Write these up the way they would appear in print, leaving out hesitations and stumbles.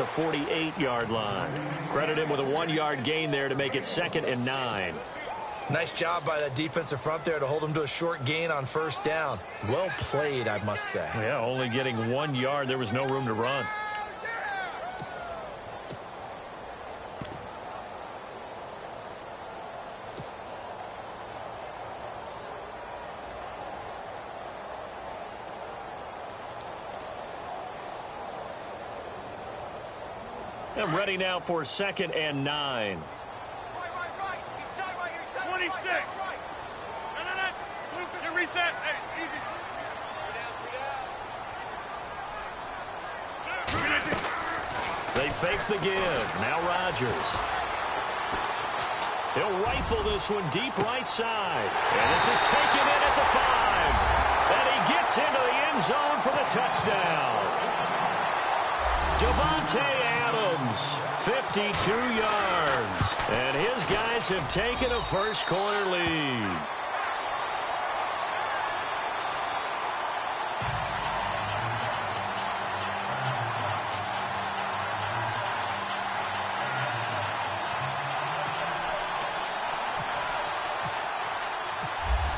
the 48-yard line. Credit him with a 1-yard gain there to make it 2nd and 9. Nice job by that defensive front there to hold him to a short gain on first down. Well played, I must say. Yeah, only getting 1 yard. There was no room to run. And ready now for 2nd and 9. 26. No. Reset. Hey, easy. They fake the give. Now Rodgers. He'll rifle this one deep right side. And this is taken in at the 5. And he gets into the end zone for the touchdown. Devontae Adams, 52 yards. And his guys have taken a first-quarter lead.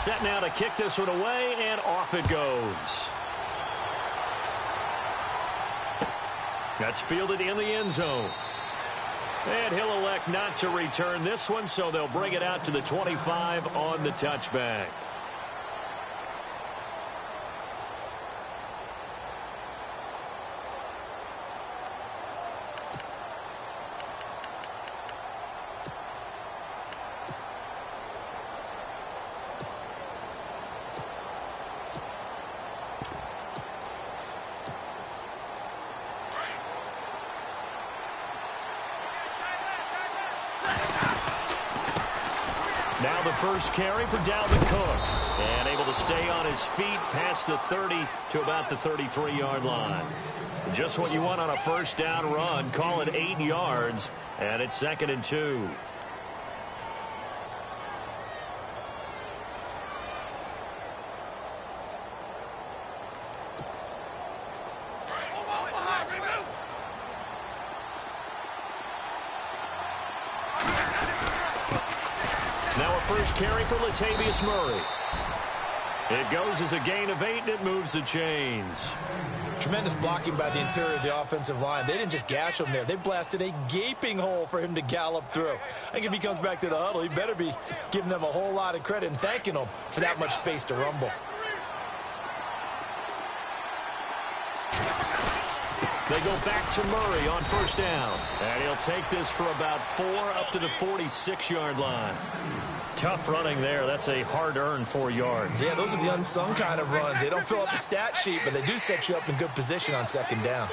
Set now to kick this one away, and off it goes. That's fielded in the end zone. And he'll elect not to return this one, so they'll bring it out to the 25 on the touchback. Now the first carry for Dalvin Cook. And able to stay on his feet past the 30 to about the 33-yard line. Just what you want on a first down run. Call it 8 yards. And it's 2nd and 2. Now a first carry for Latavius Murray. It goes as a gain of 8, and it moves the chains. Tremendous blocking by the interior of the offensive line. They didn't just gash him there. They blasted a gaping hole for him to gallop through. I think if he comes back to the huddle, he better be giving them a whole lot of credit and thanking them for that much space to rumble. They go back to Murray on first down. And he'll take this for about 4 up to the 46-yard line. Tough running there. That's a hard-earned 4 yards. Yeah, those are the unsung kind of runs. They don't fill up the stat sheet, but they do set you up in good position on second down.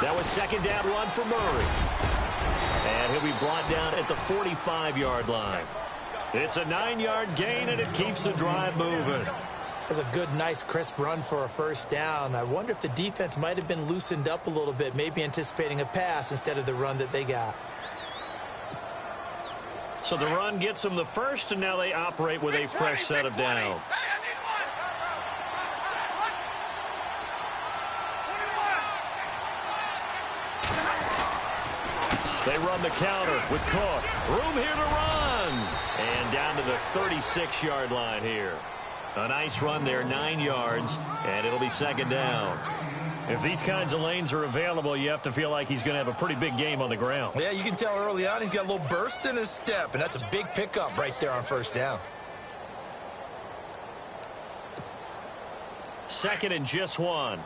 That was second down run for Murray. And he'll be brought down at the 45-yard line. It's a 9-yard gain, and it keeps the drive moving. That's a good, nice, crisp run for a first down. I wonder if the defense might have been loosened up a little bit, maybe anticipating a pass instead of the run that they got. So the run gets them the first, and now they operate with a fresh set of downs. They run the counter with Cook. Room here to run. And down to the 36-yard line here. A nice run there, 9 yards, and it'll be second down. If these kinds of lanes are available, you have to feel like he's going to have a pretty big game on the ground. Yeah, you can tell early on he's got a little burst in his step, and that's a big pickup right there on first down. Second and just 1.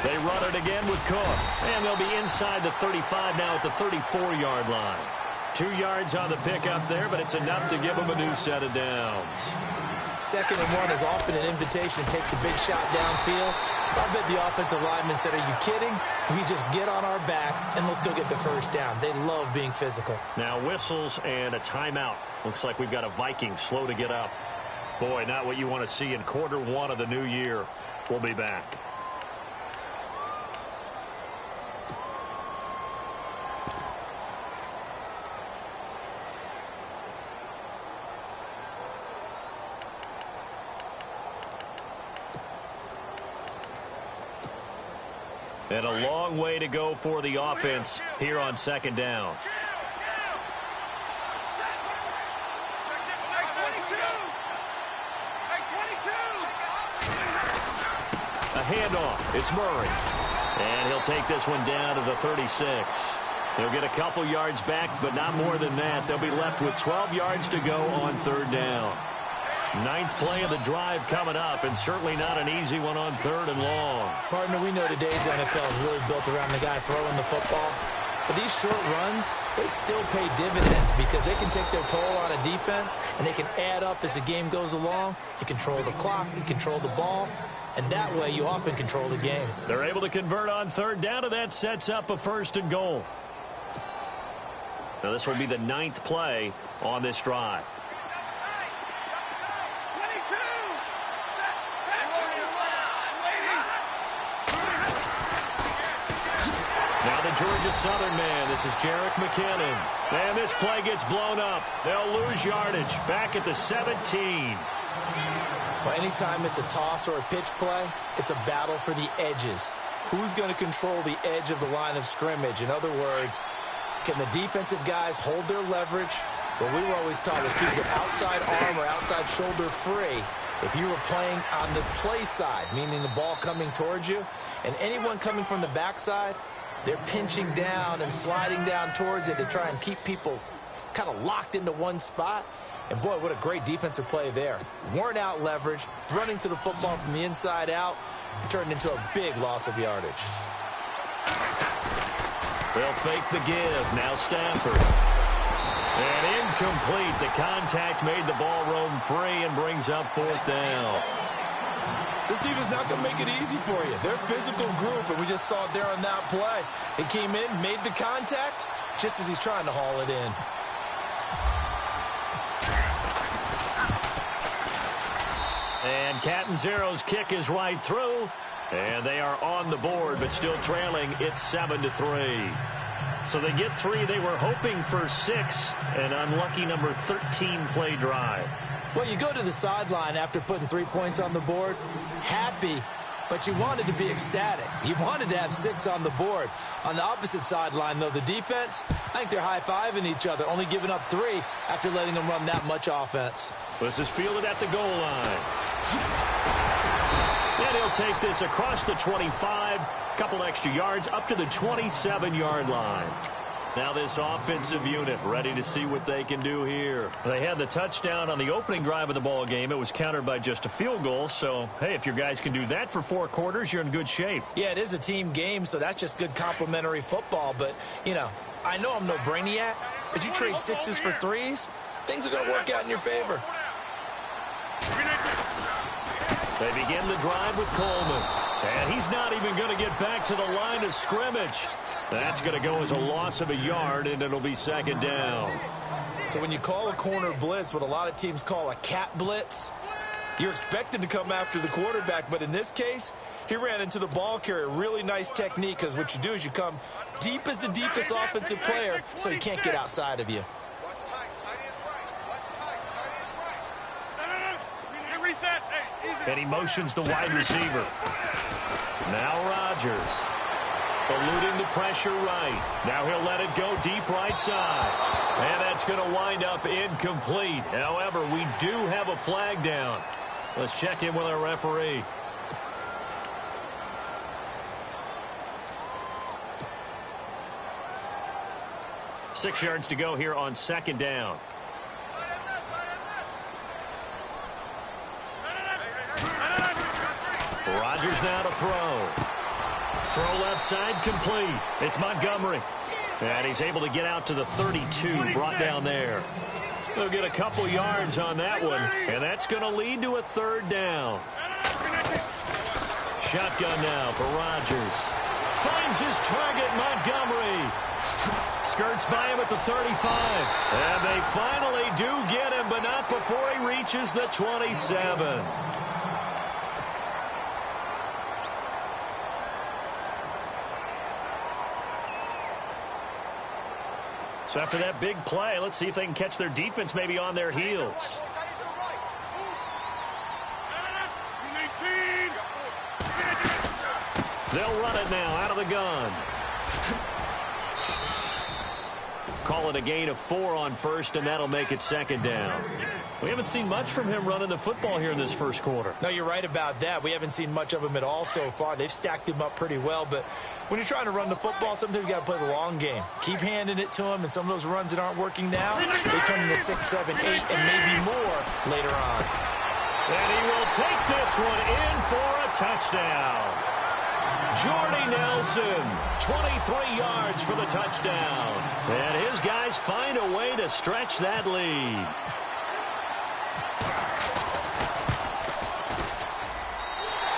They run it again with Cook, and they'll be inside the 35 now at the 34-yard line. 2 yards on the pickup there, but it's enough to give them a new set of downs. Second and 1 is often an invitation to take the big shot downfield. I bet the offensive lineman said, are you kidding? We just get on our backs and let's go get the first down. They love being physical. Now whistles and a timeout. Looks like we've got a Viking slow to get up. Boy, not what you want to see in quarter 1 of the new year. We'll be back. And a long way to go for the offense here on second down. A handoff. It's Murray. And he'll take this one down to the 36. They'll get a couple yards back, but not more than that. They'll be left with 12 yards to go on third down. Ninth play of the drive coming up, and certainly not an easy one on third and long. Partner, we know today's NFL is really built around the guy throwing the football. But these short runs, they still pay dividends because they can take their toll on a defense, and they can add up as the game goes along. You control the clock, you control the ball, and that way you often control the game. They're able to convert on third down, and that sets up a first and goal. Now this will be the ninth play on this drive. Now the Georgia Southern man. This is Jerick McKinnon. And this play gets blown up. They'll lose yardage. Back at the 17. Well, anytime it's a toss or a pitch play, it's a battle for the edges. Who's going to control the edge of the line of scrimmage? In other words, can the defensive guys hold their leverage? What we were always taught was keep your outside arm or outside shoulder free. If you were playing on the play side, meaning the ball coming towards you, and anyone coming from the backside, they're pinching down and sliding down towards it to try and keep people kind of locked into one spot. And, boy, what a great defensive play there. Worn out leverage, running to the football from the inside out, turned into a big loss of yardage. They'll fake the give. Now Stafford. And incomplete. The contact made the ball roam free and brings up fourth down. This defense is not going to make it easy for you. They're a physical group, and we just saw it there on that play. He came in, made the contact, just as he's trying to haul it in. And Catanzaro's kick is right through. And they are on the board, but still trailing. It's 7-3. So they get 3. They were hoping for 6. An unlucky number 13 play drive. Well, you go to the sideline after putting 3 points on the board, happy, but you wanted to be ecstatic. You wanted to have 6 on the board. On the opposite sideline, though, the defense, I think they're high-fiving each other, only giving up 3 after letting them run that much offense. This is fielded at the goal line. And he'll take this across the 25, couple extra yards, up to the 27-yard line. Now this offensive unit ready to see what they can do here. They had the touchdown on the opening drive of the ball game. It was countered by just a field goal. So, hey, if your guys can do that for 4 quarters, you're in good shape. Yeah, it is a team game, so that's just good complimentary football. But, you know, I know I'm no brainiac, but you trade 6s for 3s, things are going to work out in your favor. They begin the drive with Coleman. And he's not even going to get back to the line of scrimmage. That's going to go as a loss of a yard, and it'll be second down. So when you call a corner blitz, what a lot of teams call a cat blitz, you're expected to come after the quarterback. But in this case, he ran into the ball carrier. Really nice technique, because what you do is you come deep as the deepest offensive player so he can't get outside of you. And he motions the wide receiver. Now Rodgers. Eluding the pressure right. Now he'll let it go deep right side. And that's going to wind up incomplete. However, we do have a flag down. Let's check in with our referee. Six yards to go here on second down. Rodgers now to throw. Throw left side complete. It's Montgomery. And he's able to get out to the 32, brought down there. They'll get a couple yards on that one, and that's going to lead to a third down. Shotgun now for Rodgers. Finds his target, Montgomery. Skirts by him at the 35. And they finally do get him, but not before he reaches the 27. So after that big play, let's see if they can catch their defense maybe on their heels. They'll run it now out of the gun. Call it a gain of 4 on first, and that'll make it second down. We haven't seen much from him running the football here in this first quarter. No, you're right about that. We haven't seen much of him at all so far. They've stacked him up pretty well, but when you're trying to run the football, sometimes you got to play the long game. Keep handing it to him, and some of those runs that aren't working now, they turn into 6, 7, 8, and maybe more later on. And he will take this one in for a touchdown. Jordy Nelson, 23 yards for the touchdown. And his guys find a way to stretch that lead.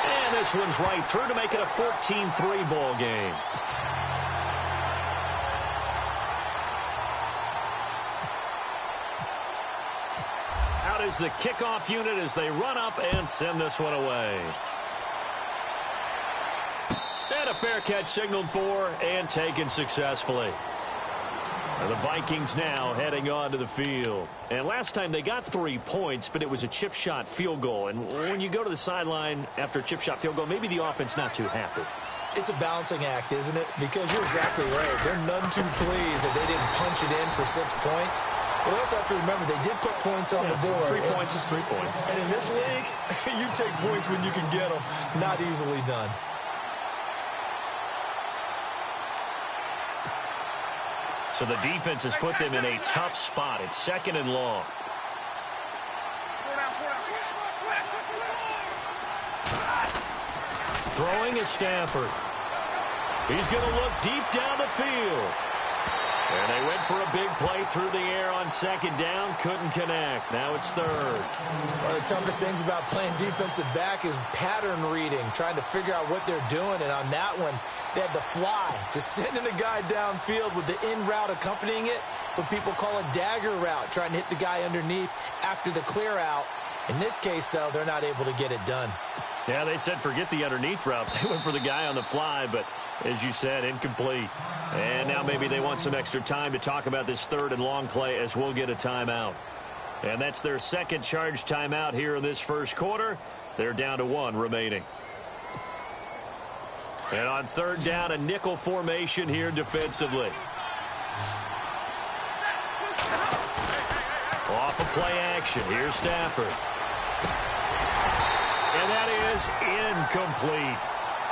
And this one's right through to make it a 14-3 ball game. Out is the kickoff unit as they run up and send this one away. And a fair catch signaled for and taken successfully. And the Vikings now heading on to the field. And last time they got 3 points, but it was a chip shot field goal. And when you go to the sideline after a chip shot field goal, maybe the offense not too happy. It's a balancing act, isn't it? Because you're exactly right. They're none too pleased that they didn't punch it in for 6 points. But we also have to remember they did put points on the board. 3 points is 3 points. And in this league, you take points when you can get them. Not easily done. So the defense has put them in a tough spot. It's second and long. Throwing is Stafford. He's going to look deep down the field. And they went for a big play through the air on second down. Couldn't connect. Now it's third. One of the toughest things about playing defensive back is pattern reading, trying to figure out what they're doing. And on that one, they had the fly, just sending a guy downfield with the in route accompanying it, what people call a dagger route, trying to hit the guy underneath after the clear out. In this case, though, they're not able to get it done. Yeah, they said forget the underneath route. They went for the guy on the fly, but as you said, incomplete. And now maybe they want some extra time to talk about this third and long play as we'll get a timeout. And that's their second charge timeout here in this first quarter. They're down to 1 remaining. And on third down, a nickel formation here defensively. Off of play action. Here's Stafford. And that is incomplete.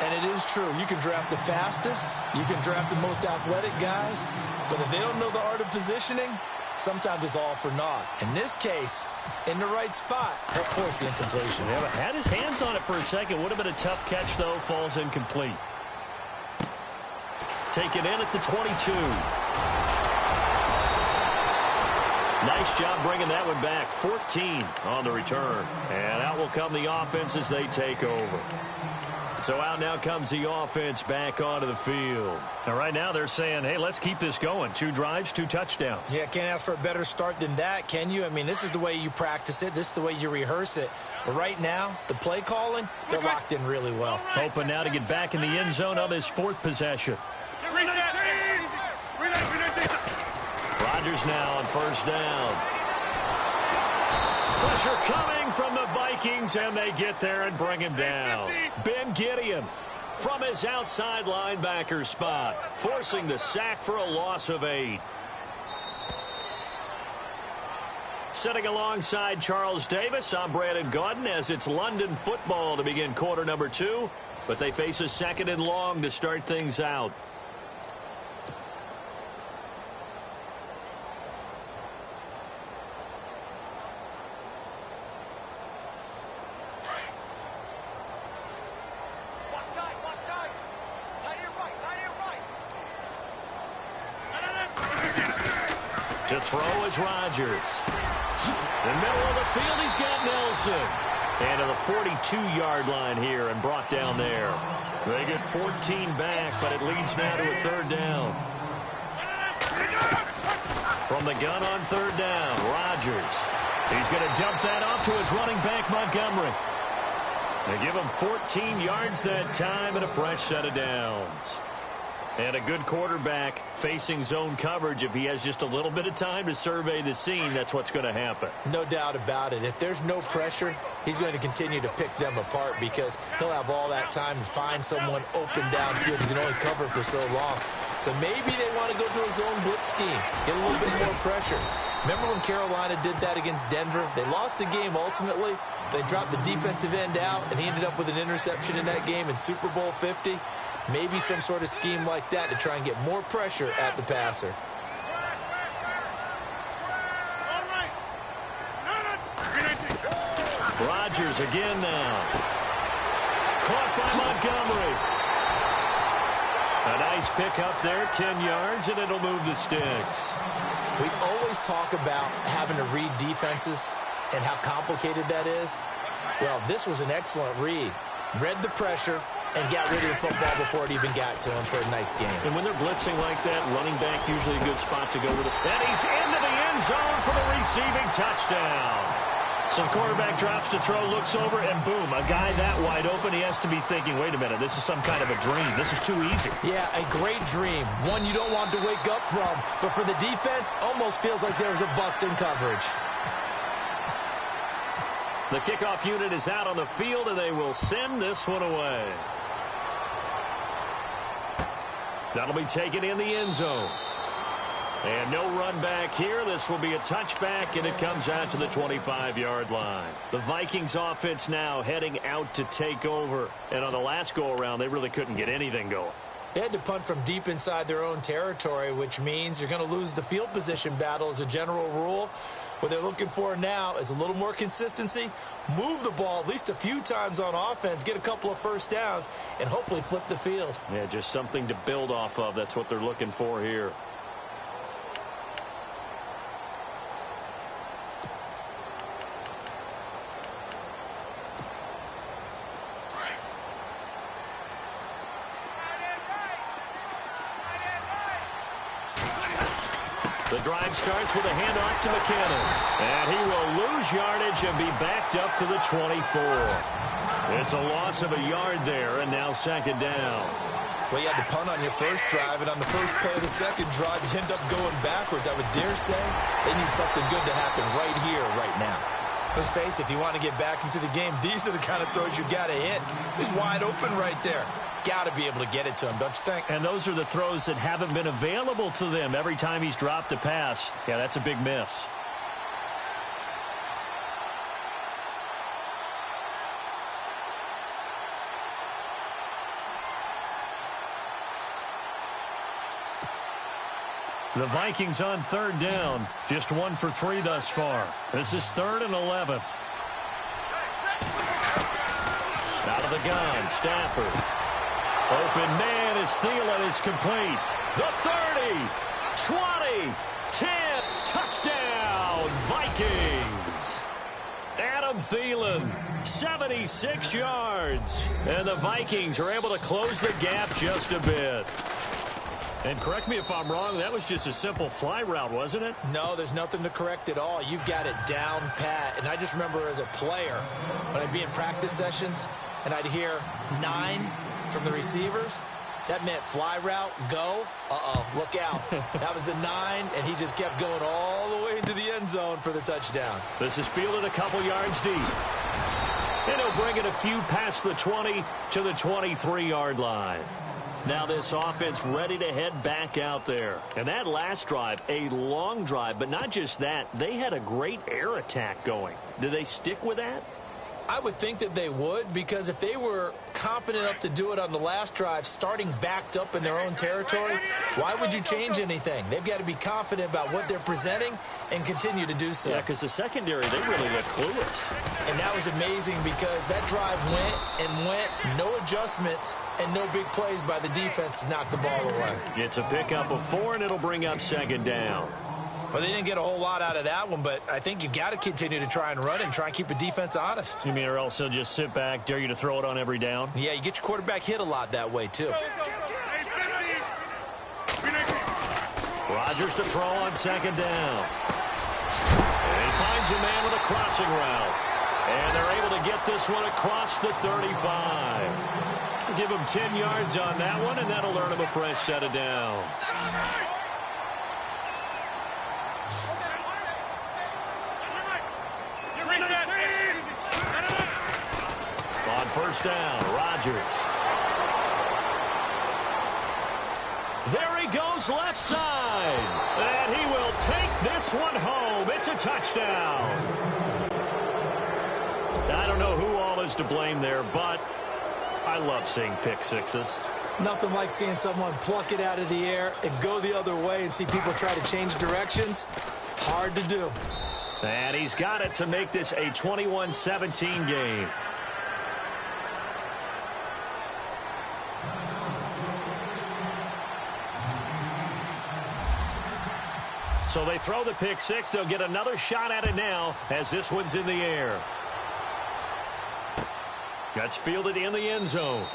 And it is true. You can draft the fastest. You can draft the most athletic guys. But if they don't know the art of positioning, sometimes it's all for naught. In this case, in the right spot, they'll force the incompletion. Yeah, but had his hands on it for a second. Would have been a tough catch, though. Falls incomplete. Taken in at the 22. Nice job bringing that one back. 14 on the return. And out will come the offense as they take over. So out now comes the offense back onto the field. Now right now they're saying, hey, let's keep this going. 2 drives, 2 touchdowns. Yeah, can't ask for a better start than that, can you? I mean, this is the way you practice it. This is the way you rehearse it. But right now, the play calling, they're locked in really well. Hoping now to get back in the end zone on his 4th possession. Rodgers now on first down. Pressure coming from the Vikings, and they get there and bring him down. Ben Gideon from his outside linebacker spot, forcing the sack for a loss of 8. Sitting alongside Charles Davis, I'm Brandon Gaudin as it's London football to begin quarter number 2, but they face a second and long to start things out. To throw is Rodgers. In the middle of the field, he's got Nelson. And to the 42-yard line here and brought down there. They get 14 back, but it leads now to a third down. From the gun on third down, Rodgers. He's going to dump that off to his running back, Montgomery. They give him 14 yards that time and a fresh set of downs. And a good quarterback facing zone coverage, if he has just a little bit of time to survey the scene, that's what's going to happen. No doubt about it. If there's no pressure, he's going to continue to pick them apart because he'll have all that time to find someone open downfield who can only cover for so long. So maybe they want to go to a zone blitz scheme, get a little bit more pressure. Remember when Carolina did that against Denver? They lost the game ultimately. They dropped the defensive end out, and he ended up with an interception in that game in Super Bowl 50. Maybe some sort of scheme like that to try and get more pressure at the passer. Rodgers again now. Caught by Montgomery. A nice pick up there, 10 yards, and it'll move the sticks. We always talk about having to read defenses and how complicated that is. Well, this was an excellent read. Read the pressure and got rid of the football before it even got to him for a nice game. And when they're blitzing like that, running back usually a good spot to go with it. And he's into the end zone for the receiving touchdown. Some quarterback drops to throw, looks over, and boom, a guy that wide open, he has to be thinking, wait a minute, this is some kind of a dream. This is too easy. Yeah, a great dream. One you don't want to wake up from. But for the defense, almost feels like there was a bust in coverage. The kickoff unit is out on the field, and they will send this one away. That'll be taken in the end zone. And no run back here. This will be a touchback, and it comes out to the 25-yard line. The Vikings offense now heading out to take over. And on the last go-around, they really couldn't get anything going. They had to punt from deep inside their own territory, which means you're going to lose the field position battle as a general rule. What they're looking for now is a little more consistency, move the ball at least a few times on offense, get a couple of first downs, and hopefully flip the field. Yeah, just something to build off of. That's what they're looking for here. The drive starts with a handoff to McKinnon. And he will lose yardage and be backed up to the 24. It's a loss of a yard there, and now second down. Well, you had to punt on your first drive, and on the first play of the second drive, you end up going backwards. I would dare say they need something good to happen right here, right now. Let's face it, if you want to get back into the game, these are the kind of throws you got to hit. He's wide open right there. Got to be able to get it to him, don't you think? And those are the throws that haven't been available to them every time he's dropped a pass. Yeah, that's a big miss. The Vikings on third down. Just 1 for 3 thus far. This is 3rd and 11. Out of the gun, Stafford. Open man is Thielen. It's complete. The 30, 20, 10, touchdown, Vikings. Adam Thielen, 76 yards. And the Vikings are able to close the gap just a bit. And correct me if I'm wrong, that was just a simple fly route, wasn't it? No, there's nothing to correct at all. You've got it down pat. And I just remember as a player, when I'd be in practice sessions, and I'd hear 9 from the receivers, that meant fly route, go, look out. That was the 9, and he just kept going all the way into the end zone for the touchdown. This is fielded a couple yards deep. And he'll bring it a few past the 20 to the 23-yard line. Now this offense ready to head back out there. And that last drive, a long drive, but not just that. They had a great air attack going. Do they stick with that? I would think that they would, because if they were confident enough to do it on the last drive, starting backed up in their own territory, why would you change anything? They've got to be confident about what they're presenting and continue to do so. Yeah, because the secondary, they really look clueless. And that was amazing because that drive went, no adjustments, and no big plays by the defense to knock the ball away. It's a pickup of 4, and it'll bring up second down. Well, they didn't get a whole lot out of that one, but I think you've got to continue to try and run it and try and keep the defense honest. You mean, or else they'll just sit back, dare you to throw it on every down? Yeah, you get your quarterback hit a lot that way, too. Rodgers to throw on second down. And he finds a man with a crossing route. And they're able to get this one across the 35. Give him 10 yards on that one, and that'll earn him a fresh set of downs. On first down, Rodgers. There he goes left side. And he will take this one home. It's a touchdown. I don't know who all is to blame there, but I love seeing pick sixes. Nothing like seeing someone pluck it out of the air and go the other way and see people try to change directions. Hard to do. And he's got it to make this a 21-17 game. So they throw the pick six. They'll get another shot at it now as this one's in the air. That's fielded in the end zone.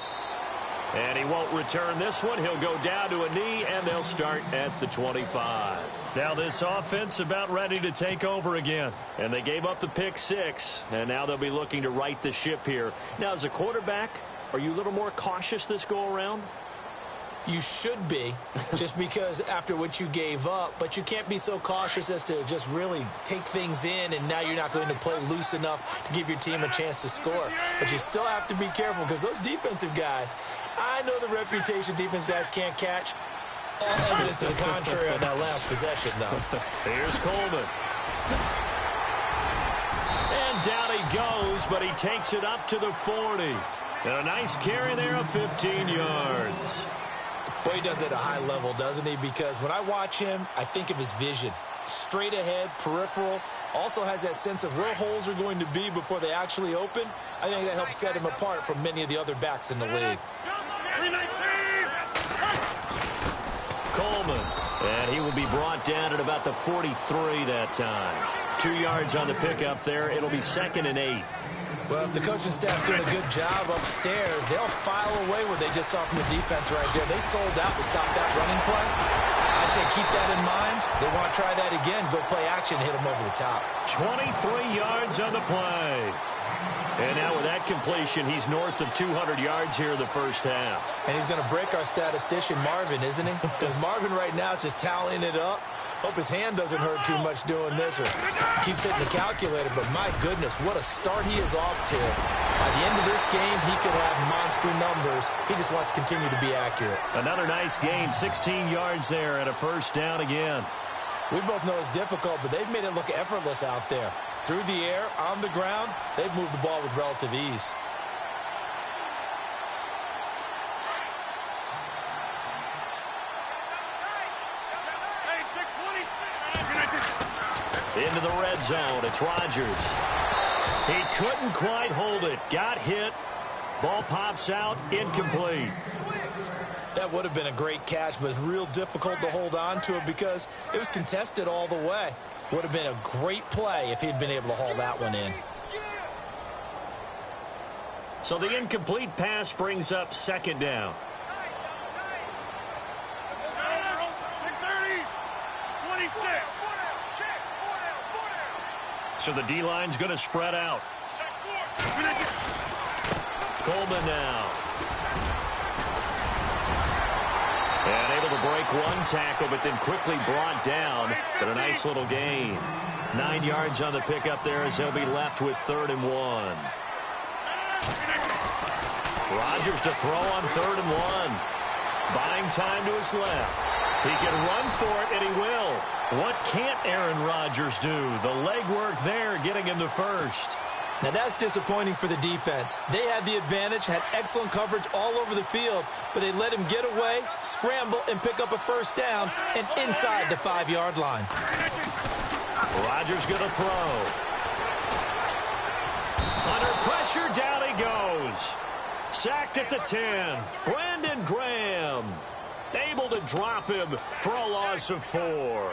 And he won't return this one. He'll go down to a knee, and they'll start at the 25. Now this offense about ready to take over again. And they gave up the pick six, and now they'll be looking to right the ship here. Now, as a quarterback, are you a little more cautious this go-around? You should be, just because after what you gave up, but you can't be so cautious as to just really take things in, and now you're not going to play loose enough to give your team a chance to score. But you still have to be careful, because those defensive guys, I know the reputation defense guys can't catch. All evidence to the contrary on that last possession, though. Here's Coleman. And down he goes, but he takes it up to the 40. And a nice carry there of 15 yards. Boy, he does it at a high level, doesn't he? Because when I watch him, I think of his vision. Straight ahead, peripheral. Also has that sense of where holes are going to be before they actually open. I think that helps set him apart from many of the other backs in the league. Coleman. And he will be brought down at about the 43 that time. 2 yards on the pickup there. It'll be 2nd and 8. Well, if the coaching staff's doing a good job upstairs, they'll file away what they just saw from the defense right there. They sold out to stop that running play. I'd say keep that in mind. They want to try that again. Go play action, hit them over the top. 23 yards on the play. And now with that completion, he's north of 200 yards here in the first half. And he's going to break our statistician, Marvin, isn't he? Because Marvin right now is just tallying it up. Hope his hand doesn't hurt too much doing this or keeps hitting the calculator. But my goodness, what a start he is off to. By the end of this game, he could have monster numbers. He just wants to continue to be accurate. Another nice gain, 16 yards there and a first down again. We both know it's difficult, but they've made it look effortless out there. Through the air, on the ground, they've moved the ball with relative ease. Into the red zone, it's Rodgers. He couldn't quite hold it. Got hit. Ball pops out, incomplete. That would have been a great catch, but it's real difficult to hold on to it because it was contested all the way. Would have been a great play if he'd been able to haul that one in. So the incomplete pass brings up 2nd down. So the D-line's going to spread out. Coleman now. And able to break one tackle, but then quickly brought down. But a nice little gain. 9 yards on the pickup there as they'll be left with 3rd and 1. Rodgers to throw on 3rd and 1. Buying time to his left. He can run for it, and he will. What can't Aaron Rodgers do? The legwork there getting him to first. Now that's disappointing for the defense. They had the advantage, had excellent coverage all over the field, but they let him get away, scramble, and pick up a first down and inside the 5-yard line. Rodgers going to throw. Under pressure, down he goes. Sacked at the 10. Brandon Graham able to drop him for a loss of 4.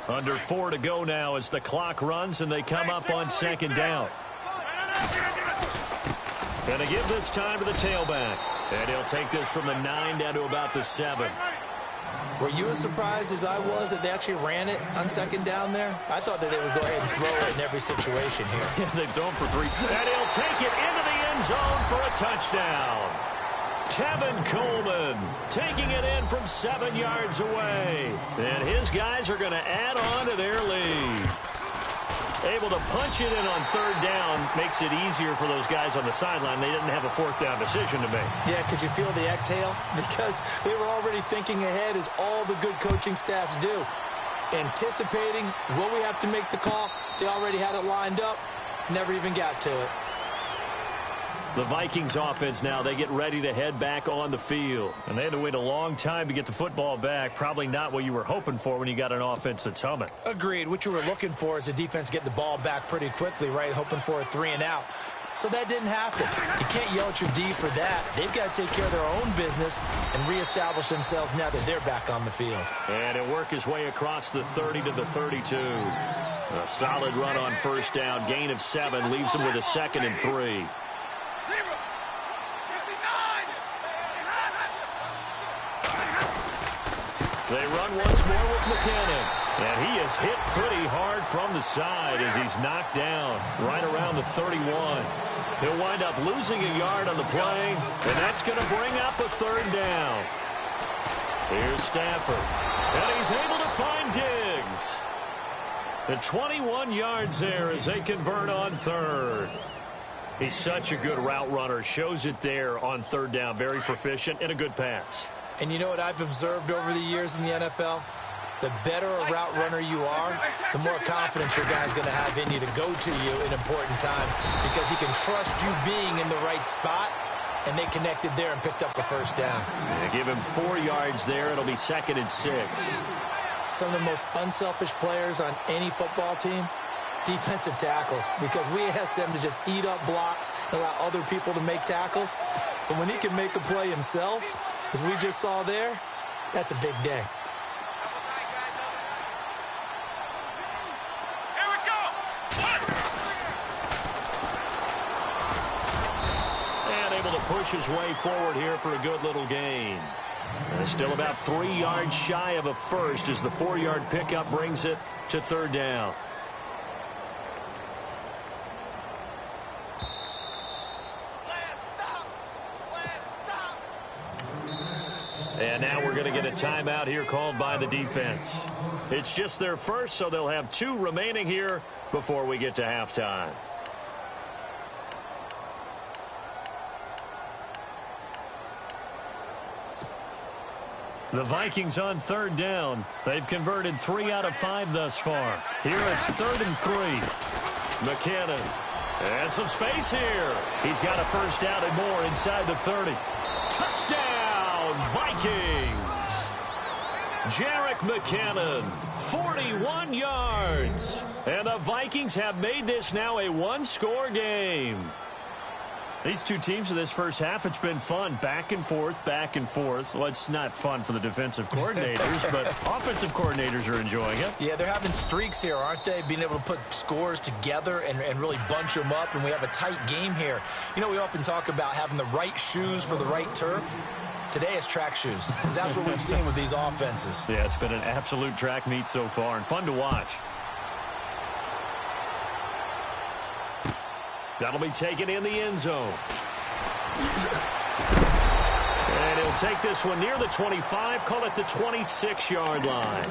Under 4 to go now as the clock runs and they come up on 2nd down. Going to give this time to the tailback. And he'll take this from the 9 down to about the 7. Were you as surprised as I was that they actually ran it on second down there? I thought that they would go ahead and throw it in every situation here. Yeah, they've thrown for 3. And he'll take it into the end zone for a touchdown. Tevin Coleman taking it in from 7 yards away. And his guys are going to add on to their lead. Able to punch it in on third down makes it easier for those guys on the sideline. They didn't have a fourth down decision to make. Yeah, could you feel the exhale? Because they were already thinking ahead, as all the good coaching staffs do. Anticipating, will we have to make the call? They already had it lined up, never even got to it. The Vikings offense now, they get ready to head back on the field. And they had to wait a long time to get the football back. Probably not what you were hoping for when you got an offense that's humming. Agreed. What you were looking for is the defense get the ball back pretty quickly, right? Hoping for a 3 and out. So that didn't happen. You can't yell at your D for that. They've got to take care of their own business and reestablish themselves now that they're back on the field. And he'll work his way across the 30 to the 32. A solid run on first down. Gain of 7 leaves him with a 2nd and 3. They run once more with McKinnon. And he is hit pretty hard from the side as he's knocked down right around the 31. He'll wind up losing a yard on the play, and that's going to bring up a 3rd down. Here's Stafford. And he's able to find Diggs. The 21 yards there as they convert on 3rd. He's such a good route runner. Shows it there on 3rd down. Very proficient and a good pass. And you know what I've observed over the years in the NFL? The better a route runner you are, the more confidence your guy's going to have in you to go to you in important times, because he can trust you being in the right spot, and they connected there and picked up a 1st down. Yeah, give him 4 yards there. It'll be 2nd and 6. Some of the most unselfish players on any football team, defensive tackles, because we ask them to just eat up blocks and allow other people to make tackles. But when he can make a play himself, as we just saw there, that's a big day. Here we go. And able to push his way forward here for a good little gain. Still about 3 yards shy of a first as the 4-yard pickup brings it to 3rd down. And now we're going to get a timeout here called by the defense. It's just their first, so they'll have 2 remaining here before we get to halftime. The Vikings on 3rd down. They've converted 3 out of 5 thus far. Here it's 3rd and 3. McKinnon. And some space here. He's got a 1st down and more inside the 30. Touchdown, Vikings. Jerick McKinnon, 41 yards. And the Vikings have made this now a 1-score game. These 2 teams in this first half, it's been fun. Back and forth, back and forth. Well, it's not fun for the defensive coordinators, but offensive coordinators are enjoying it. Yeah, they're having streaks here, aren't they? Being able to put scores together and really bunch them up, and we have a tight game here. You know, we often talk about having the right shoes for the right turf. Today it's track shoes. That's what we've seen with these offenses. Yeah, it's been an absolute track meet so far and fun to watch. That'll be taken in the end zone. And he'll take this one near the 25, call it the 26-yard line.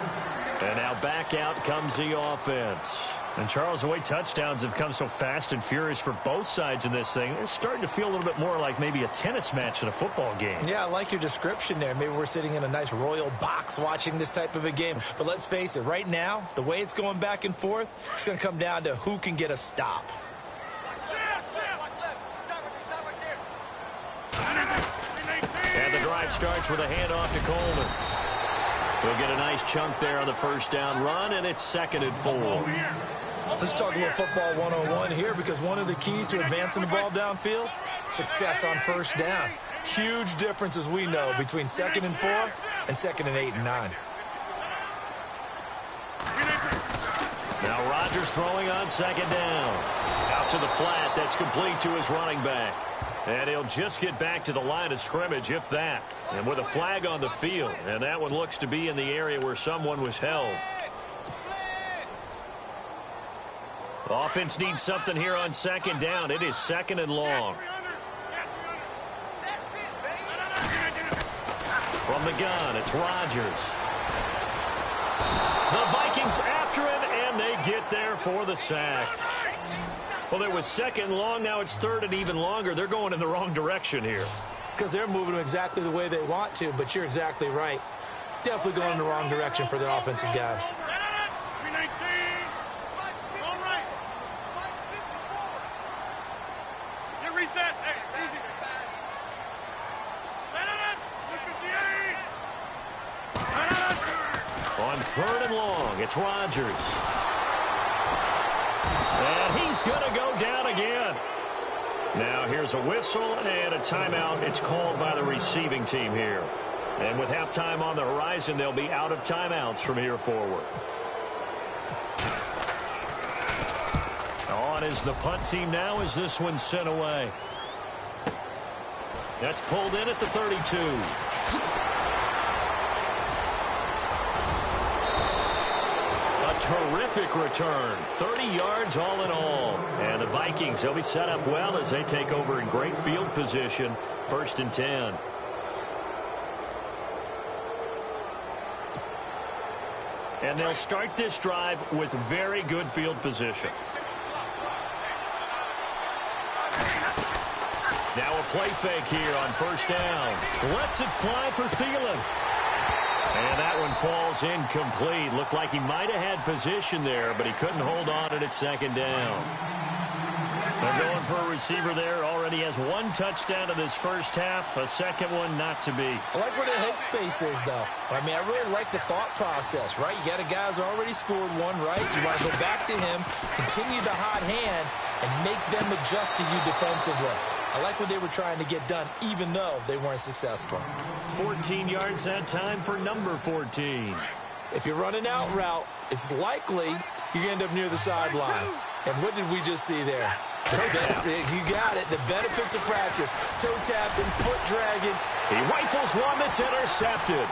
And now back out comes the offense. And, Charles, the way touchdowns have come so fast and furious for both sides in this thing, it's starting to feel a little bit more like maybe a tennis match in a football game. Yeah, I like your description there. Maybe we're sitting in a nice royal box watching this type of a game. But let's face it, right now, the way it's going back and forth, it's going to come down to who can get a stop. And the drive starts with a handoff to Coleman. He'll get a nice chunk there on the 1st down run, and it's 2nd and 4. Let's talk a little football 101 here, because one of the keys to advancing the ball downfield, success on 1st down. Huge difference, as we know, between 2nd and 4 and 2nd and 8 and 9. Now Rodgers throwing on second down. Out to the flat. That's complete to his running back. And he'll just get back to the line of scrimmage, if that. And with a flag on the field. And that one looks to be in the area where someone was held. The offense needs something here on second down. It is second and long. From the gun, it's Rodgers. The Vikings after him, and they get there for the sack. Well, it was second and long. Now it's third and even longer. They're going in the wrong direction here. Because they're moving them exactly the way they want to, but you're exactly right. Definitely going in the wrong direction for the offensive guys. On third and long, it's Rodgers. And he's going to go down again. Now here's a whistle and a timeout. It's called by the receiving team here. And with halftime on the horizon, they'll be out of timeouts from here forward. On is the punt team now as this one's sent away. That's pulled in at the 32. Terrific return. 30 yards all in all. And the Vikings, they'll be set up well as they take over in great field position. 1st and 10. And they'll start this drive with very good field position. Now a play fake here on 1st down. Lets it fly for Thielen. And that one falls incomplete. Looked like he might have had position there, but he couldn't hold on to it at 2nd down. They're going for a receiver there. Already has 1 touchdown in this first half. A second one not to be. I like where their headspace is, though. I mean, I really like the thought process, right? You got a guy who's already scored one, right? You want to go back to him, continue the hot hand, and make them adjust to you defensively. I like what they were trying to get done, even though they weren't successful. 14 yards that time for number 14. If you're running out route, it's likely you're going to end up near the sideline. And what did we just see there? You got it. The benefits of practice. Toe tapping, foot dragging. He rifles one that's intercepted.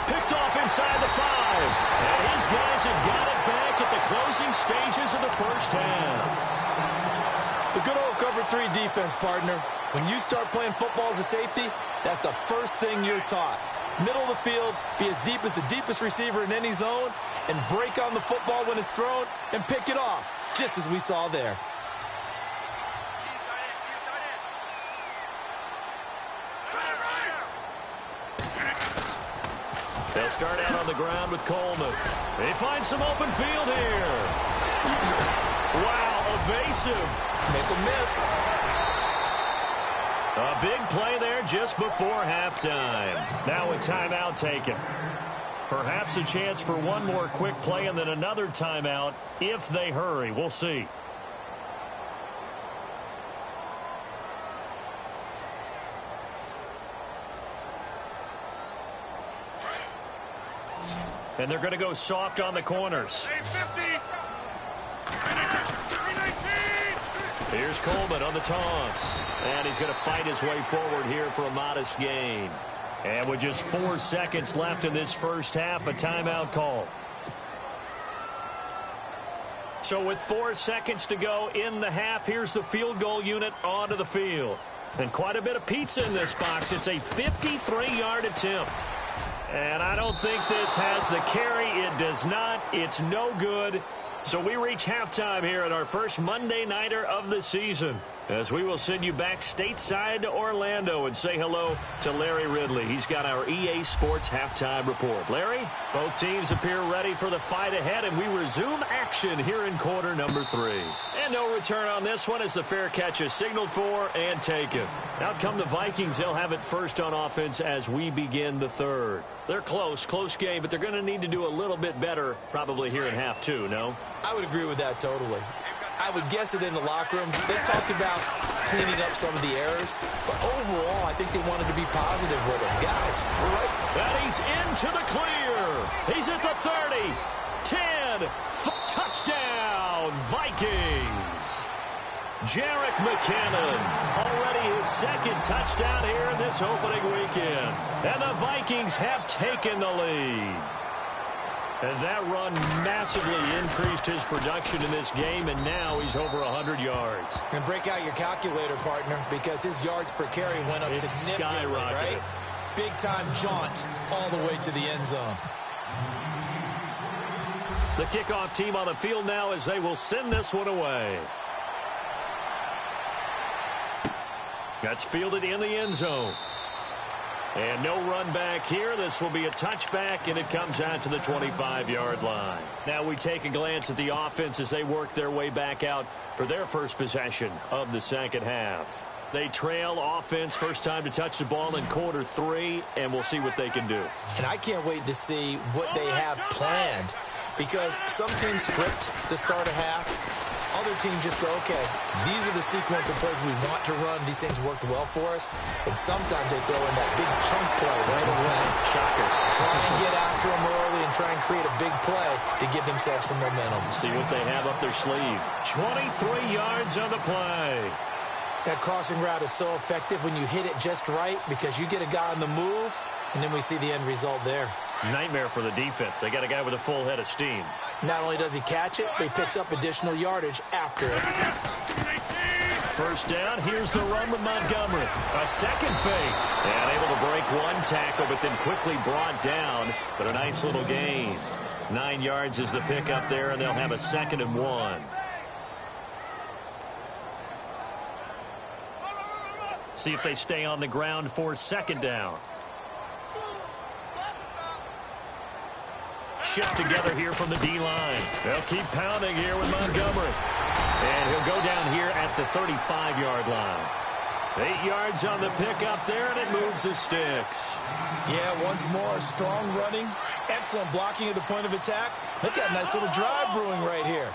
Picked off inside the 5. And these guys have got it back at the closing stages of the first half. The good old cover 3 defense, partner. When you start playing football as a safety, that's the first thing you're taught. Middle of the field, be as deep as the deepest receiver in any zone, and break on the football when it's thrown and pick it off, just as we saw there. They'll start out on the ground with Coleman. They find some open field here. Wow, evasive. Make a miss. A big play there just before halftime. Now a timeout taken. Perhaps a chance for one more quick play and then another timeout if they hurry. We'll see. And they're going to go soft on the corners. Here's Coleman on the toss. And he's going to fight his way forward here for a modest gain. And with just 4 seconds left in this first half, a timeout call. So with 4 seconds to go in the half, here's the field goal unit onto the field. And quite a bit of pizza in this box. It's a 53-yard attempt. And I don't think this has the carry. It does not. It's no good. So we reach halftime here at our first Monday Nighter of the season, as we will send you back stateside to Orlando and say hello to Larry Ridley. He's got our EA Sports halftime report. Larry, both teams appear ready for the fight ahead, and we resume action here in quarter number 3. And no return on this one as the fair catch is signaled for and taken. Out come the Vikings. They'll have it first on offense as we begin the third. They're close game, but they're going to need to do a little bit better probably here in half 2, no? I would agree with that totally. I would guess it in the locker room. They talked about cleaning up some of the errors, but overall, I think they wanted to be positive with them. Guys, we're right. And he's into the clear. He's at the 30, 10, again. Touchdown, Vikings. Jarek McKinnon, already his second touchdown here in this opening weekend. And the Vikings have taken the lead. And that run massively increased his production in this game, and now he's over 100 yards. And break out your calculator, partner, because his yards per carry went up significantly, right? Big-time jaunt all the way to the end zone. The kickoff team on the field now as they will send this one away. That's fielded in the end zone. And no run back here. This will be a touchback, and it comes out to the 25-yard line. Now we take a glance at the offense as they work their way back out for their first possession of the second half. They trail offense, first time to touch the ball in quarter 3, and we'll see what they can do. And I can't wait to see what they have planned, because some teams script to start a half. Other teams just go, okay, these are the sequence of plays we want to run. These things worked well for us. And sometimes they throw in that big chunk play right away. Shocker. Try and get after them early and try and create a big play to give themselves some momentum. See what they have up their sleeve. 23 yards on the play. That crossing route is so effective when you hit it just right, because you get a guy on the move, and then we see the end result there. Nightmare for the defense. They got a guy with a full head of steam. Not only does he catch it, but he picks up additional yardage after it. First down, here's the run with Montgomery. A second fake. And able to break one tackle, but then quickly brought down. But a nice little gain. 9 yards is the pickup there, and they'll have a 2nd and 1. See if they stay on the ground for second down. Shift together here from the D-line. They'll keep pounding here with Montgomery. And he'll go down here at the 35-yard line. 8 yards on the pickup there, and it moves the sticks. Yeah, once more, strong running, excellent blocking at the point of attack. They've got a nice little drive brewing right here.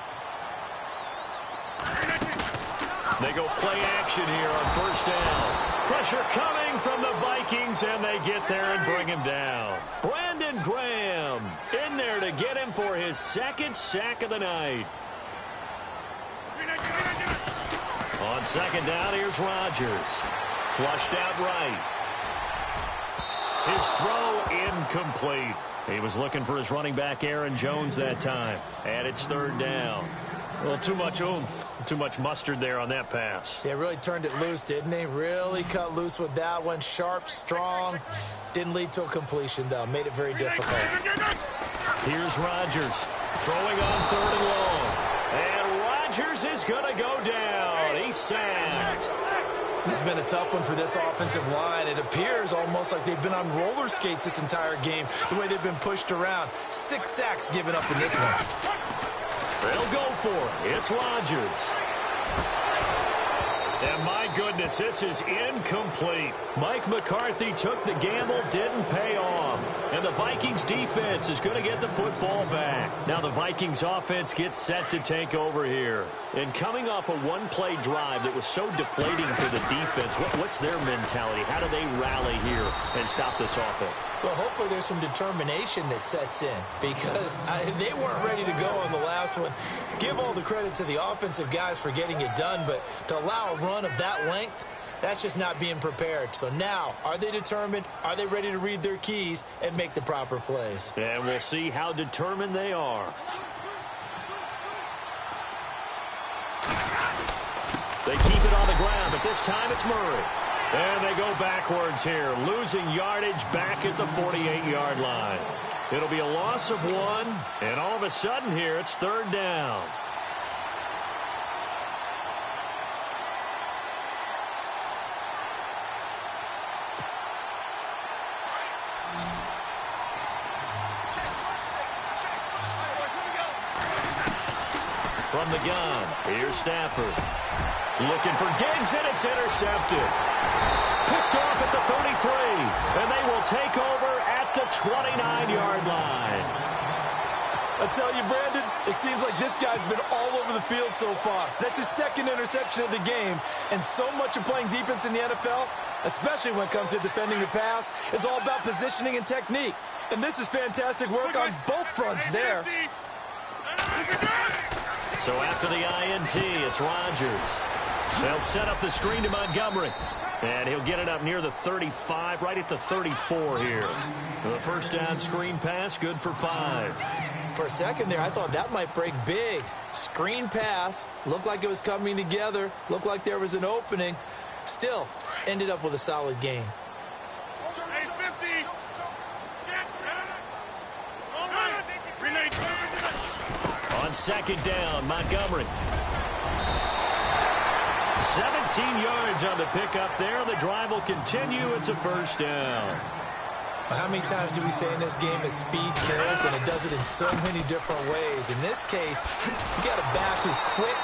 They go play action here on first down. Pressure coming from the Vikings, and they get there and bring him down. Brandon Graham in there to get him for his 2nd sack of the night. On second down, here's Rodgers. Flushed out right. His throw incomplete. He was looking for his running back, Aaron Jones, that time. And it's 3rd down. Well, too much oomph, too much mustard there on that pass. Yeah, really turned it loose, didn't he? Really cut loose with that one. Sharp, strong. Didn't lead to a completion, though. Made it very difficult. Here's Rodgers throwing on 3rd and long. And Rodgers is going to go down. He's sacked. This has been a tough one for this offensive line. It appears almost like they've been on roller skates this entire game, the way they've been pushed around. 6 sacks given up in this one. They'll go for it. It's Rodgers. And my goodness, this is incomplete. Mike McCarthy took the gamble, didn't pay off. And the Vikings defense is going to get the football back. Now the Vikings offense gets set to take over here. And coming off a one-play drive that was so deflating for the defense, what's their mentality? How do they rally here and stop this offense? Well, hopefully there's some determination that sets in, because they weren't ready to go on the last one. Give all the credit to the offensive guys for getting it done, but to allow a run of that length, that's just not being prepared. So now, are they determined? Are they ready to read their keys and make the proper plays? And we'll see how determined they are. They keep it on the ground, but this time it's Murray. And they go backwards here, losing yardage back at the 48-yard line. It'll be a loss of 1, and all of a sudden here, it's 3rd down. From the gun, here's Stafford. Looking for Diggs, and it's intercepted. Picked off at the 33, and they will take over at the 29-yard line. I tell you, Brandon, it seems like this guy's been all over the field so far. That's his 2nd interception of the game, and so much of playing defense in the NFL, especially when it comes to defending the pass, is all about positioning and technique. And this is fantastic work on both fronts there. So after the INT, it's Rodgers. They'll set up the screen to Montgomery. And he'll get it up near the 35, right at the 34 here. The first down screen pass, good for 5. For a second there, I thought that might break big. Screen pass, looked like it was coming together, looked like there was an opening. Still, ended up with a solid game. On second down, Montgomery. 17 yards on the pickup there. The drive will continue. It's a first down. How many times do we say in this game that speed kills, and it does it in so many different ways? In this case, you got a back who's quick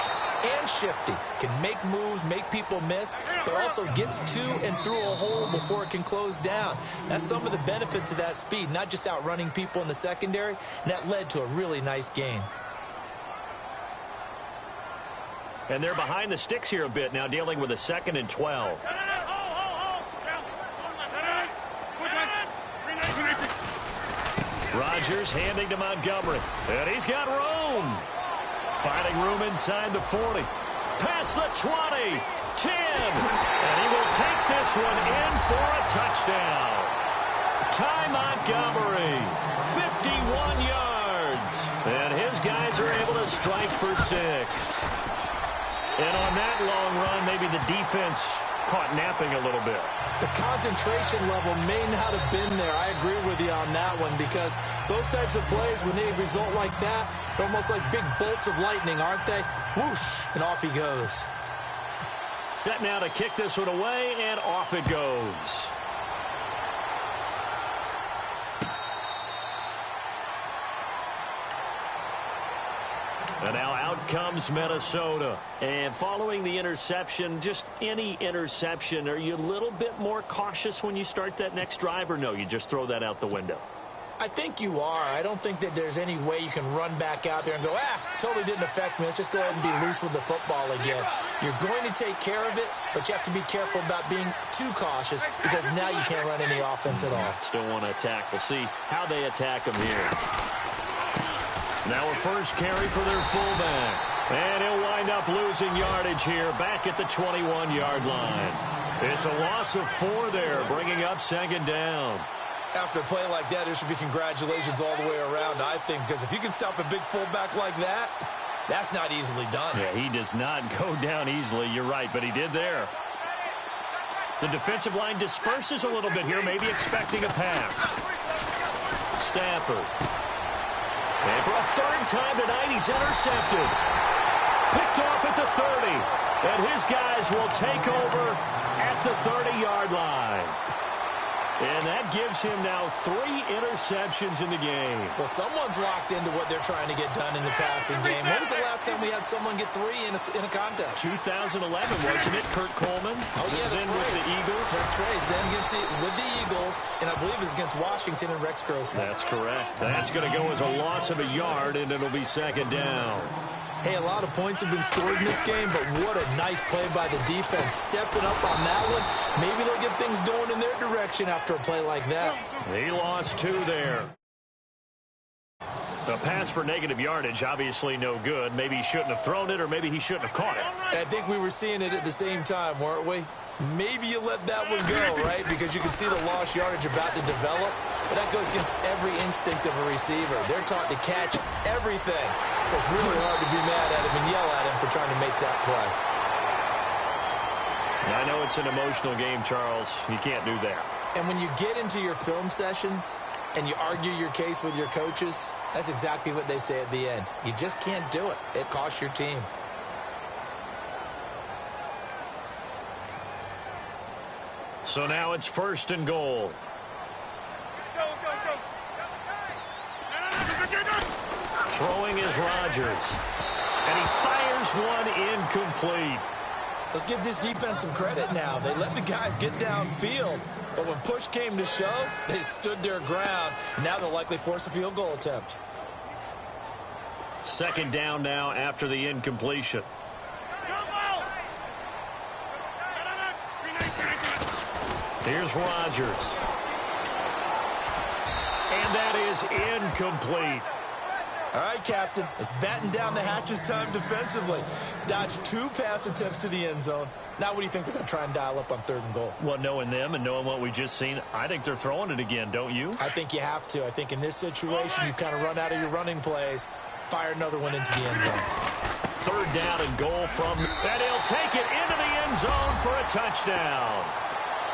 and shifty, can make moves, make people miss, but also gets to and through a hole before it can close down. That's some of the benefits of that speed, not just outrunning people in the secondary, and that led to a really nice game. And they're behind the sticks here a bit now, dealing with a 2nd and 12. Rodgers handing to Montgomery. And he's got room. Finding room inside the 40. Past the 20. 10. And he will take this one in for a touchdown. Ty Montgomery, 51 yards. And his guys are able to strike for 6. And on that long run, maybe the defense caught napping a little bit. The concentration level may not have been there. I agree with you on that one, because those types of plays, when they result like that, they're almost like big bolts of lightning, aren't they? Whoosh, and off he goes. Set now to kick this one away, and off it goes. And now out comes Minnesota. And following the interception, just any interception, are you a little bit more cautious when you start that next drive, or no, you just throw that out the window? I think you are. I don't think that there's any way you can run back out there and go, totally didn't affect me. Let's just go ahead and be loose with the football again. You're going to take care of it, but you have to be careful about being too cautious, because now you can't run any offense at all. Still want to attack. We'll see how they attack them here. Now a first carry for their fullback. And he'll wind up losing yardage here back at the 21-yard line. It's a loss of 4 there, bringing up 2nd down. After a play like that, there should be congratulations all the way around, I think, because if you can stop a big fullback like that, that's not easily done. Yeah, he does not go down easily. You're right, but he did there. The defensive line disperses a little bit here, maybe expecting a pass. Stafford. And for a 3rd time tonight, he's intercepted. Picked off at the 30. And his guys will take over at the 30-yard line. And that gives him now 3 interceptions in the game. Well, someone's locked into what they're trying to get done in the passing game. When was the last time we had someone get 3 in a contest? 2011, wasn't it? Kurt Coleman. Oh, yeah, that's then right. with the Eagles. That's right. Then with the Eagles, and I believe it's against Washington and Rex Grossman. That's correct. That's going to go as a loss of a yard, and it'll be 2nd down. Hey, a lot of points have been scored in this game, but what a nice play by the defense. Stepping up on that one. Maybe they'll get things going in their direction after a play like that. He lost 2 there. A pass for negative yardage, obviously no good. Maybe he shouldn't have thrown it, or maybe he shouldn't have caught it. I think we were seeing it at the same time, weren't we? Maybe you let that one go, right? Because you can see the lost yardage about to develop. But that goes against every instinct of a receiver. They're taught to catch everything. So it's really hard to be mad at him and yell at him for trying to make that play. I know it's an emotional game, Charles. You can't do that. And when you get into your film sessions and you argue your case with your coaches, that's exactly what they say at the end. You just can't do it. It costs your team. So now it's 1st and goal. Throwing is Rodgers. And he fires one incomplete. Let's give this defense some credit now. They let the guys get downfield. But when push came to shove, they stood their ground. Now they'll likely force a field goal attempt. 2nd down now after the incompletion. Here's Rodgers. And that is incomplete. All right, Captain. It's batten down the hatches time defensively. Dodged 2 pass attempts to the end zone. Now what do you think they're going to try and dial up on 3rd and goal? Well, knowing them and knowing what we just seen, I think they're throwing it again, don't you? I think you have to. I think in this situation, you've kind of run out of your running plays. Fire another one into the end zone. 3rd down and goal from, and he'll take it into the end zone for a touchdown.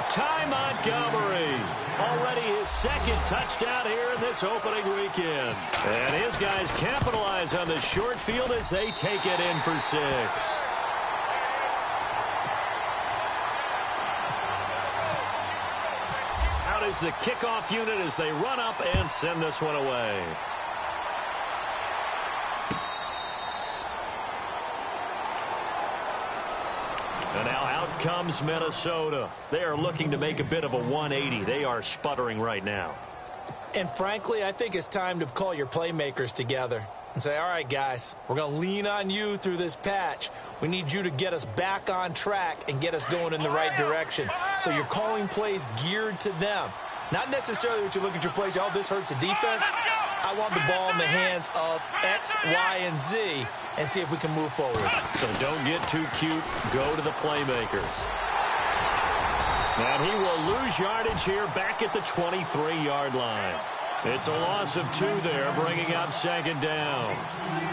Ty Montgomery, already his 2nd touchdown here in this opening weekend. And his guys capitalize on the short field as they take it in for 6. Out is the kickoff unit as they run up and send this one away. And now out comes Minnesota. They are looking to make a bit of a 180. They are sputtering right now. And frankly, I think it's time to call your playmakers together and say, all right, guys, we're going to lean on you through this patch. We need you to get us back on track and get us going in the right direction. So you're calling plays geared to them. Not necessarily what you look at your plays, oh, this hurts the defense. I want the ball in the hands of X, Y, and Z and see if we can move forward. So don't get too cute. Go to the playmakers. And he will lose yardage here back at the 23-yard line. It's a loss of 2 there, bringing up 2nd down.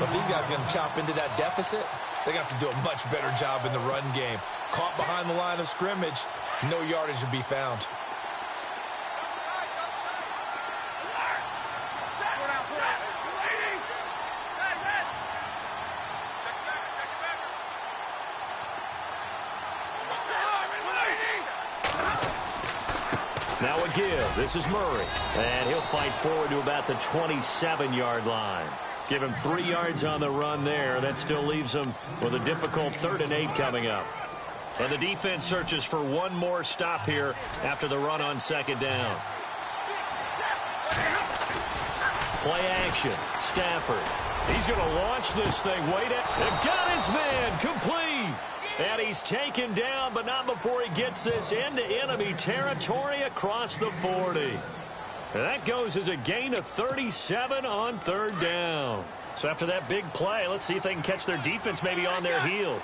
But if these guys are going to chop into that deficit, they got to do a much better job in the run game. Caught behind the line of scrimmage, no yardage to be found. Now a give. This is Murray. And he'll fight forward to about the 27-yard line. Give him 3 yards on the run there. That still leaves him with a difficult 3rd and 8 coming up. And the defense searches for one more stop here after the run on 2nd down. Play action. Stafford. He's going to launch this thing. Wait it. They've got his man. Complete. And he's taken down, but not before he gets this into enemy territory across the 40. And that goes as a gain of 37 on 3rd down. So after that big play, let's see if they can catch their defense maybe on their heels.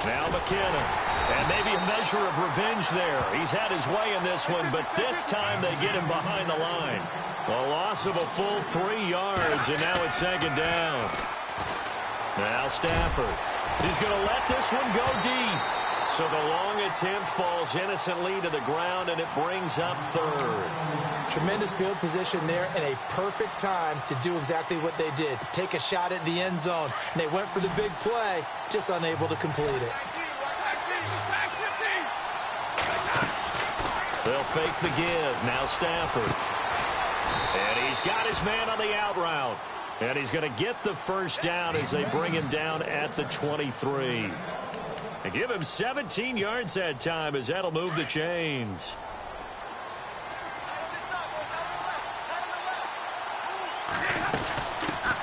Now McKinnon. And maybe a measure of revenge there. He's had his way in this one, but this time they get him behind the line. A loss of a full 3 yards, and now it's 2nd down. Now Stafford. He's going to let this one go deep. So the long attempt falls innocently to the ground, and it brings up 3rd. Tremendous field position there and a perfect time to do exactly what they did. Take a shot at the end zone. And they went for the big play, just unable to complete it. They'll fake the give. Now Stafford. And he's got his man on the out route. And he's going to get the 1st down as they bring him down at the 23. And give him 17 yards that time as that'll move the chains.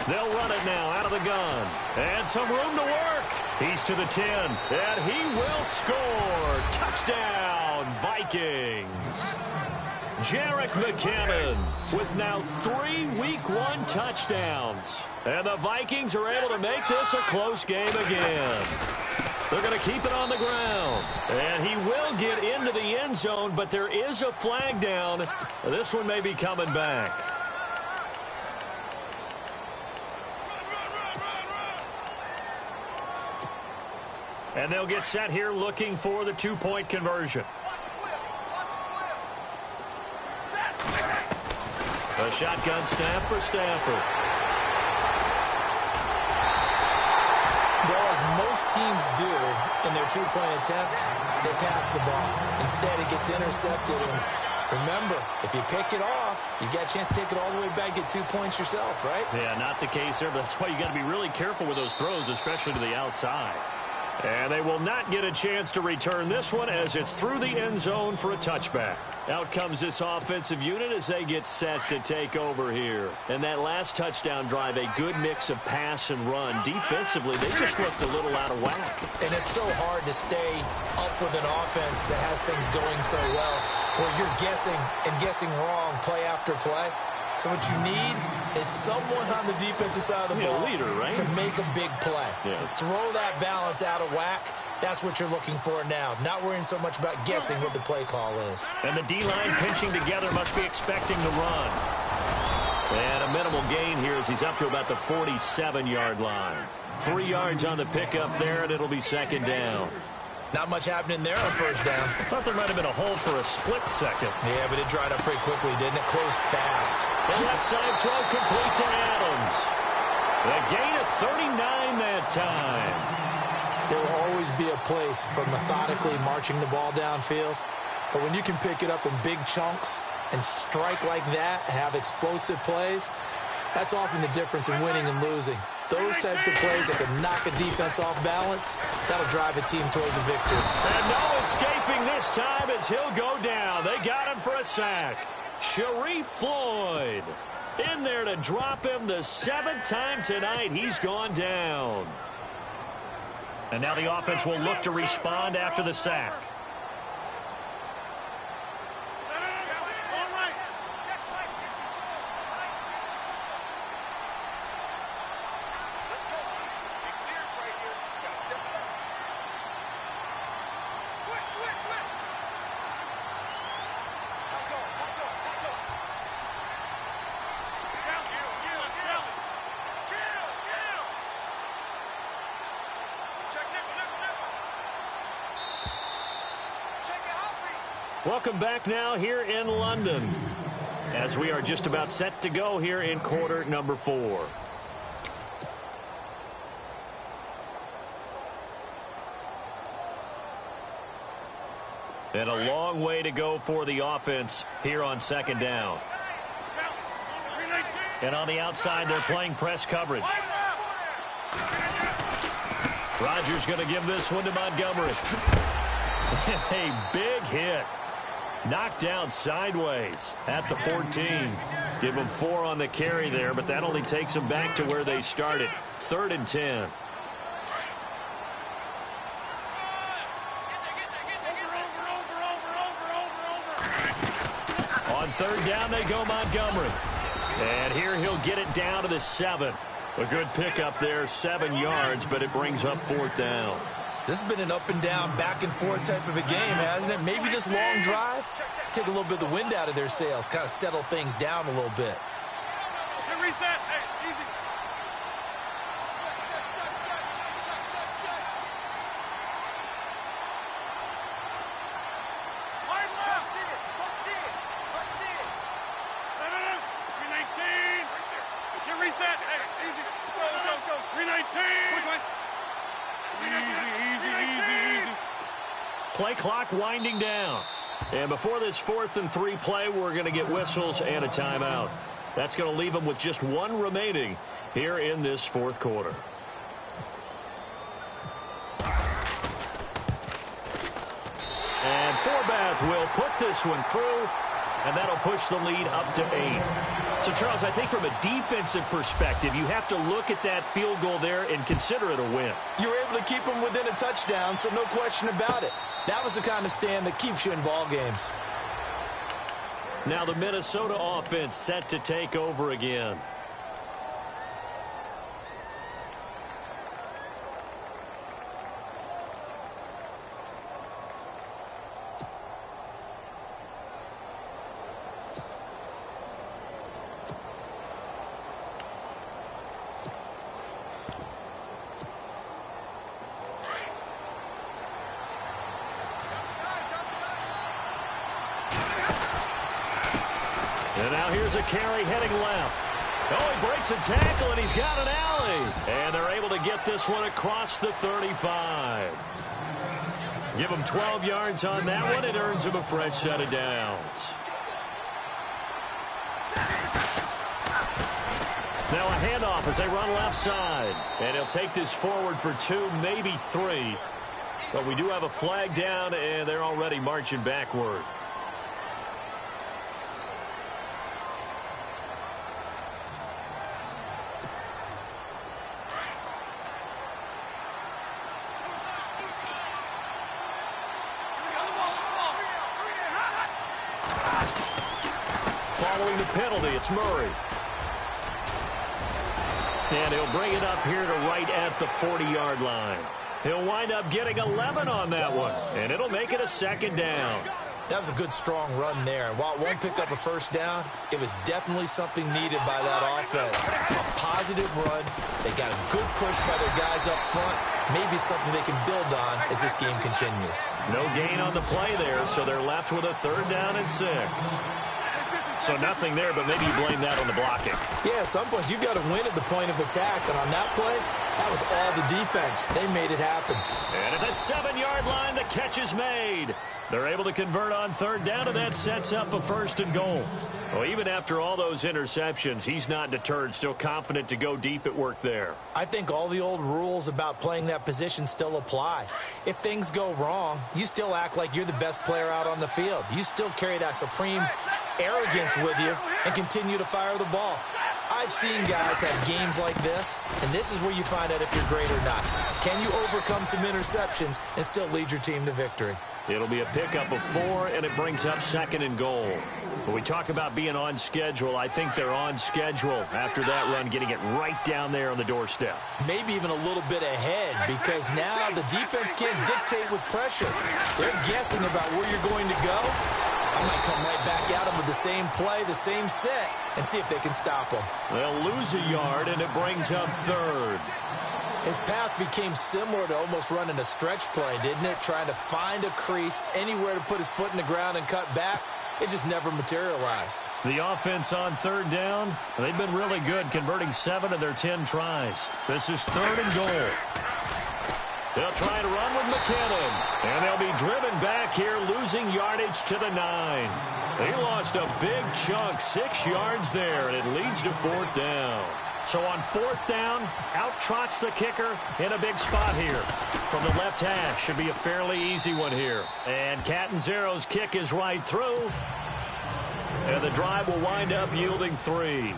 They'll run it now out of the gun. And some room to work. He's to the 10. And he will score. Touchdown, Vikings. Jerick McKinnon with now 3 Week 1 touchdowns. And the Vikings are able to make this a close game again. They're going to keep it on the ground. And he will get into the end zone, but there is a flag down. This one may be coming back. And they'll get set here looking for the 2-point conversion. A shotgun snap for Stafford. Well, as most teams do in their 2-point attempt, they pass the ball. Instead, it gets intercepted. And remember, if you pick it off, you got a chance to take it all the way back, get 2 points yourself, right? Yeah, not the case there, but that's why you got to be really careful with those throws, especially to the outside. And they will not get a chance to return this one as it's through the end zone for a touchback. Out comes this offensive unit as they get set to take over here. And that last touchdown drive, a good mix of pass and run. Defensively, they just looked a little out of whack. And it's so hard to stay up with an offense that has things going so well. Well, you're guessing and guessing wrong play after play. So what you need is someone on the defensive side of the ball leader, right? to make a big play. Yeah. Throw that balance out of whack. That's what you're looking for now. Not worrying so much about guessing what the play call is. And the D-line pinching together must be expecting the run. And a minimal gain here as he's up to about the 47-yard line. 3 yards on the pickup there, and it'll be second down. Not much happening there on first down. Thought there might have been a hole for a split second. Yeah, but it dried up pretty quickly, didn't it? Closed fast. The left side throw complete to Adams. The gain of 39 that time. There will always be a place for methodically marching the ball downfield. But when you can pick it up in big chunks and strike like that, have explosive plays, that's often the difference in winning and losing. Those types of plays that can knock a defense off balance, that'll drive a team towards a victory. And no escaping this time as he'll go down. They got him for a sack. Sharif Floyd in there to drop him the 7th time tonight. He's gone down. And now the offense will look to respond after the sack. Welcome back now here in London as we are just about set to go here in quarter number 4. And a long way to go for the offense here on second down. And on the outside, they're playing press coverage. Rodgers going to give this one to Montgomery. A big hit. Knocked down sideways at the 14. Give them 4 on the carry there, but that only takes them back to where they started. 3rd and 10. On 3rd down, they go Montgomery. And here he'll get it down to the 7. A good pickup there, 7 yards, but it brings up 4th down. This has been an up and down, back and forth type of a game, hasn't it? Maybe this long drive, take a little bit of the wind out of their sails, kind of settle things down a little bit. Reset. Hey, easy. Wide left. Let's see it. No. 319. Get reset. Hey, easy. Go. 319. Quick one. Easy. Play clock winding down. And before this 4th and 3 play, we're going to get whistles and a timeout. That's going to leave them with just 1 remaining here in this 4th quarter. And Forbath will put this one through, and that'll push the lead up to 8. So, Charles, I think from a defensive perspective, you have to look at that field goal there and consider it a win. You were able to keep them within a touchdown, so no question about it. That was the kind of stand that keeps you in ball games. Now the Minnesota offense set to take over again. And now here's a carry heading left. Oh, he breaks a tackle, and he's got an alley. And they're able to get this one across the 35. Give him 12 yards on that one. It earns him a fresh set of downs. Now a handoff as they run left side. And he'll take this forward for 2, maybe 3. But we do have a flag down, and they're already marching backward. following the penalty. It's Murray. And he'll bring it up here to right at the 40-yard line. He'll wind up getting 11 on that one, and it'll make it a second down. That was a good, strong run there. And while it won't pick up a first down, it was definitely something needed by that offense. A positive run. They got a good push by their guys up front. Maybe something they can build on as this game continues. No gain on the play there, so they're left with a 3rd down and 6. So nothing there, but maybe you blame that on the blocking. Yeah, at some point you've got to win at the point of attack. And on that play, that was all the defense. They made it happen. And at the 7-yard line, the catch is made. They're able to convert on 3rd down, and that sets up a 1st and goal. Well, even after all those interceptions, he's not deterred, still confident to go deep at work there. I think all the old rules about playing that position still apply. If things go wrong, you still act like you're the best player out on the field. You still carry that supreme arrogance with you and continue to fire the ball. I've seen guys have games like this, and this is where you find out if you're great or not. Can you overcome some interceptions and still lead your team to victory? It'll be a pickup of 4, and it brings up 2nd and goal. When we talk about being on schedule, I think they're on schedule after that run, getting it right down there on the doorstep. Maybe even a little bit ahead, because now the defense can't dictate with pressure. They're guessing about where you're going to go. I might come right back at them with the same play, the same set, and see if they can stop them. They'll lose a yard, and it brings up 3rd. His path became similar to almost running a stretch play, didn't it? Trying to find a crease, anywhere to put his foot in the ground and cut back. It just never materialized. The offense on 3rd down, they've been really good, converting 7 of their 10 tries. This is 3rd and goal. They'll try to run with McKinnon, and they'll be driven back here, losing yardage to the 9. They lost a big chunk, 6 yards there, and it leads to 4th down. So on 4th down, out trots the kicker in a big spot here. From the left hash, should be a fairly easy one here. And Catanzaro's kick is right through. And the drive will wind up yielding 3.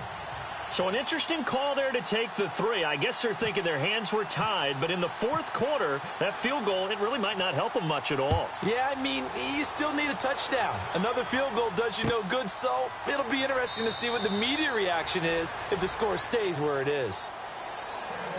So an interesting call there to take the 3. I guess they're thinking their hands were tied, but in the 4th quarter, that field goal, it really might not help them much at all. Yeah, I mean, you still need a touchdown. Another field goal does you no good, so it'll be interesting to see what the media reaction is if the score stays where it is.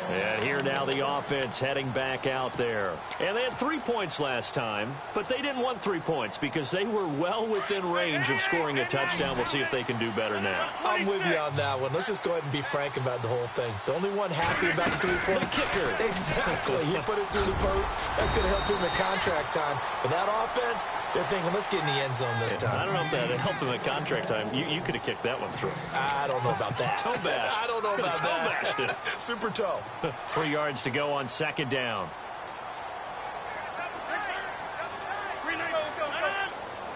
And here now the offense heading back out there. And they had 3 points last time, but they didn't want 3 points because they were well within range of scoring a touchdown. We'll see if they can do better now. I'm with you on that one. Let's just go ahead and be frank about the whole thing. The only one happy about the 3-point. The kicker. Exactly. He put it through the post. That's going to help him at contract time. But that offense, they're thinking, let's get in the end zone this time. I don't know if that helped him at contract time. You could have kicked that one through. I don't know about that. Toe bash. I don't know about toe bashed it. Super toe. 3 yards to go on 2nd down.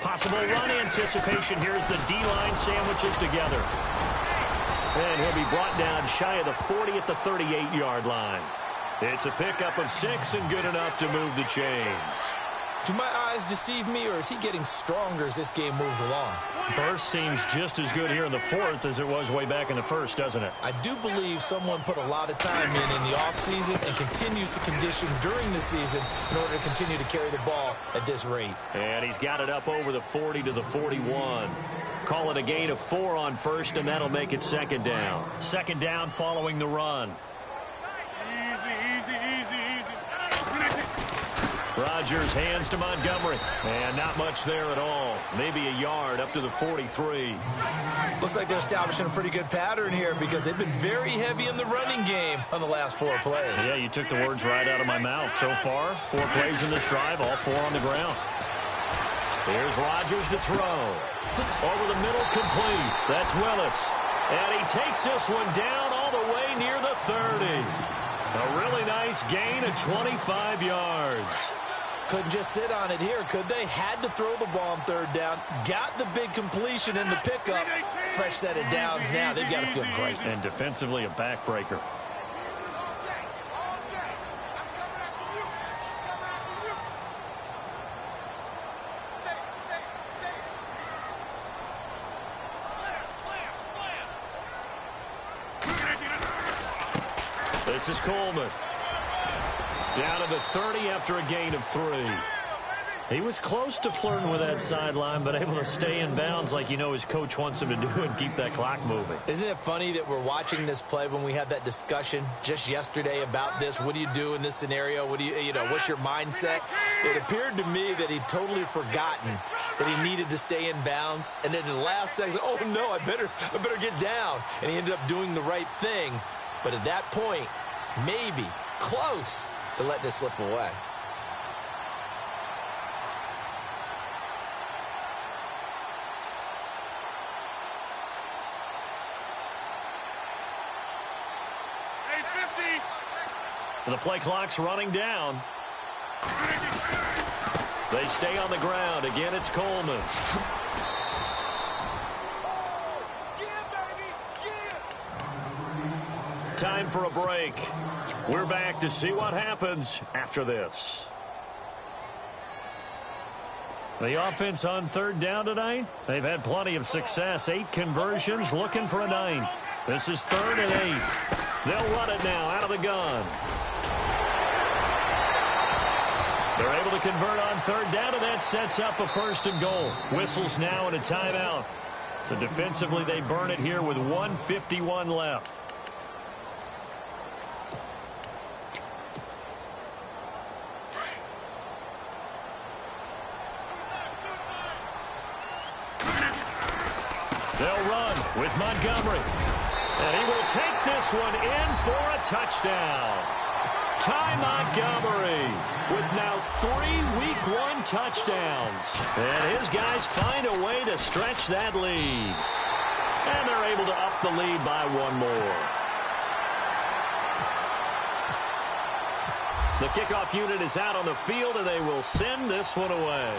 Possible run anticipation here as the D-line sandwiches together. And he'll be brought down shy of the 40 at the 38-yard line. It's a pickup of 6 and good enough to move the chains. Do my eyes deceive me, or is he getting stronger as this game moves along? Burst seems just as good here in the 4th as it was way back in the 1st, doesn't it? I do believe someone put a lot of time in the offseason and continues to condition during the season in order to continue to carry the ball at this rate. And he's got it up over the 40 to the 41. Call it a gain of 4 on 1st, and that'll make it 2nd down. 2nd down following the run. Rodgers hands to Montgomery. And not much there at all. Maybe a yard up to the 43. Looks like they're establishing a pretty good pattern here because they've been very heavy in the running game on the last 4 plays. Yeah, you took the words right out of my mouth. So far, 4 plays in this drive, all 4 on the ground. Here's Rodgers to throw. Over the middle, complete. That's Willis. And he takes this one down all the way near the 30. A really nice gain of 25 yards. Couldn't just sit on it here, could they? Had to throw the ball on 3rd down. Got the big completion in the pickup. Fresh set of downs now. They've got to feel great. And defensively, a backbreaker. This is Coleman. Down to the 30 after a gain of 3. He was close to flirting with that sideline, but able to stay in bounds like his coach wants him to do and keep that clock moving. Isn't it funny that we're watching this play when we had that discussion just yesterday about this? What do you do in this scenario? What do what's your mindset? It appeared to me that he'd totally forgotten that he needed to stay in bounds, and then in the last second, oh no, I better get down. And he ended up doing the right thing. But at that point, maybe close to letting it slip away. The play clock's running down. They stay on the ground. Again, it's Coleman. Time for a break. We're back to see what happens after this. The offense on third down tonight, they've had plenty of success. 8 conversions, looking for a 9th. This is 3rd and 8. They'll run it now out of the gun. They're able to convert on third down, and that sets up a 1st and goal. Whistles now and a timeout. So defensively, they burn it here with 1:51 left. They'll run with Montgomery. And he will take this one in for a touchdown. Ty Montgomery with now 3 Week 1 touchdowns. And his guys find a way to stretch that lead. And they're able to up the lead by 1 more. The kickoff unit is out on the field, and they will send this one away.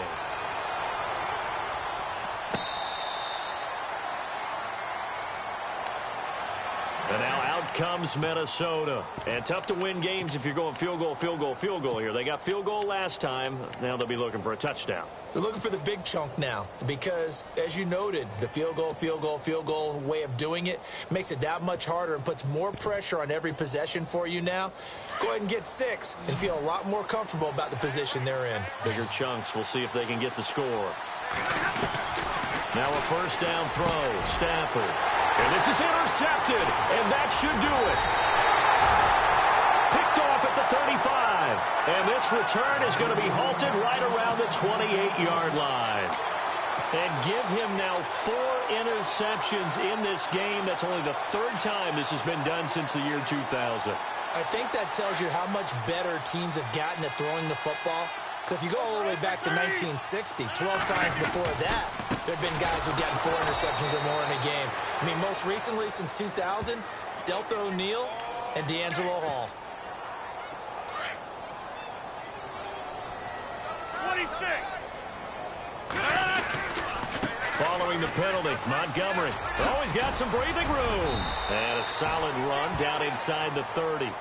And now out comes Minnesota. And tough to win games if you're going field goal, field goal, field goal here. They got field goal last time. Now they'll be looking for a touchdown. They're looking for the big chunk now because, as you noted, the field goal way of doing it makes it that much harder and puts more pressure on every possession for you now. Go ahead and get 6 and feel a lot more comfortable about the position they're in. Bigger chunks. We'll see if they can get the score. Now a 1st down throw. Stafford. And this is intercepted, and that should do it. Picked off at the 35. And this return is going to be halted right around the 28-yard line. And give him now 4 interceptions in this game. That's only the 3rd time this has been done since the year 2000. I think that tells you how much better teams have gotten at throwing the football. Because if you go all the way back to 1960, 12 times before that, there have been guys who've gotten 4 interceptions or more in a game. I mean, most recently, since 2000, Delta O'Neal and D'Angelo Hall. 26. Following the penalty, Montgomery. Oh, he's got some breathing room. And a solid run down inside the 30.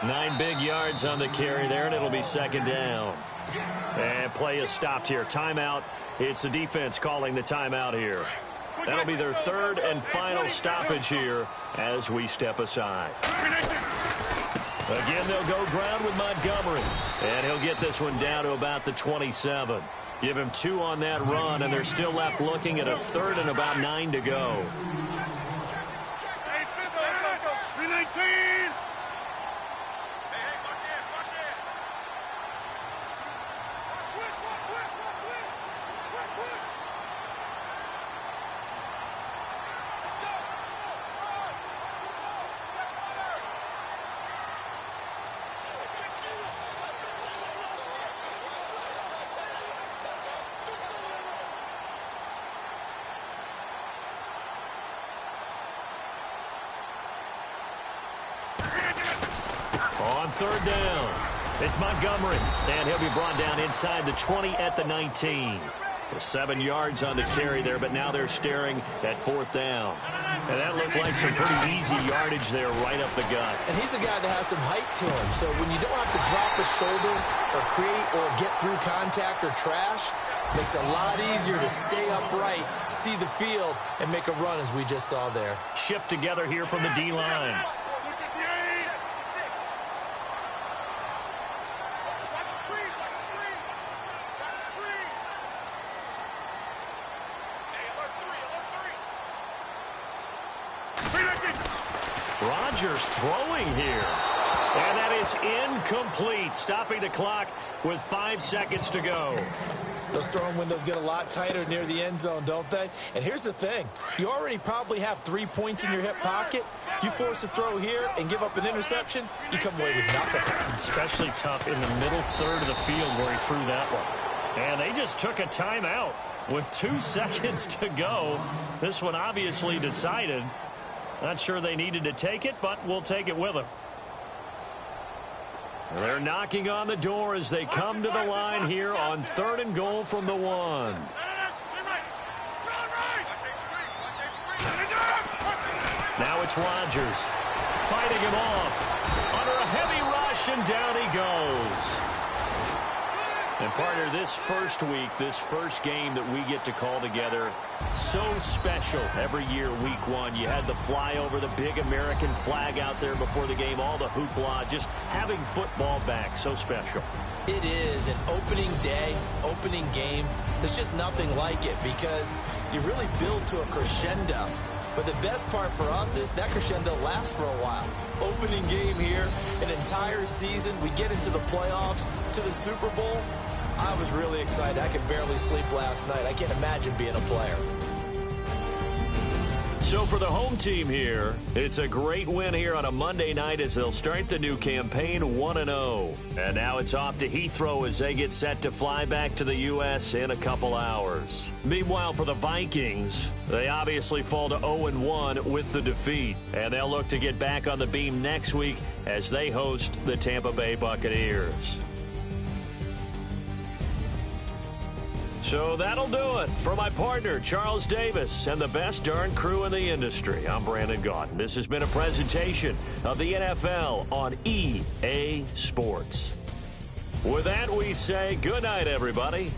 9 big yards on the carry there, and it'll be 2nd down. And play is stopped here. Timeout. It's the defense calling the timeout here. That'll be their 3rd and final stoppage here as we step aside. Again, they'll go ground with Montgomery. And he'll get this one down to about the 27. Give him 2 on that run, and they're still left looking at a 3rd and about 9 to go. 319. On 3rd down, it's Montgomery, and he'll be brought down inside the 20 at the 19. 7 yards on the carry there, but now they're staring at 4th down. And that looked like some pretty easy yardage there right up the gut. And he's a guy that has some height to him, so when you don't have to drop a shoulder or create or get through contact or trash, it makes it a lot easier to stay upright, see the field, and make a run as we just saw there. Shift together here from the D-line. Rodgers throwing here. And that is incomplete, stopping the clock with 5 seconds to go. Those throwing windows get a lot tighter near the end zone, don't they? And here's the thing. You already probably have 3 points in your hip pocket. You force a throw here and give up an interception, you come away with nothing. Especially tough in the middle third of the field where he threw that one. And they just took a timeout with 2 seconds to go. This one obviously decided. Not sure they needed to take it, but we'll take it with them. They're knocking on the door as they come to the line here on 3rd and goal from the 1. Now it's Rodgers fighting him off under a heavy rush, and down he goes. And partner, this first week, this first game that we get to call together, so special every year, week 1. You had the flyover, the big American flag out there before the game, all the hoopla, just having football back, so special. It is an opening day, opening game. There's just nothing like it because you really build to a crescendo. But the best part for us is that crescendo lasts for a while. Opening game here, an entire season. We get into the playoffs, to the Super Bowl. I was really excited. I could barely sleep last night. I can't imagine being a player. So for the home team here, it's a great win here on a Monday night as they'll start the new campaign 1-0. And now it's off to Heathrow as they get set to fly back to the U.S. in a couple hours. Meanwhile, for the Vikings, they obviously fall to 0-1 with the defeat. And they'll look to get back on the beam next week as they host the Tampa Bay Buccaneers. So that'll do it. For my partner, Charles Davis, and the best darn crew in the industry, I'm Brandon Gaudin. This has been a presentation of the NFL on EA Sports. With that, we say good night, everybody.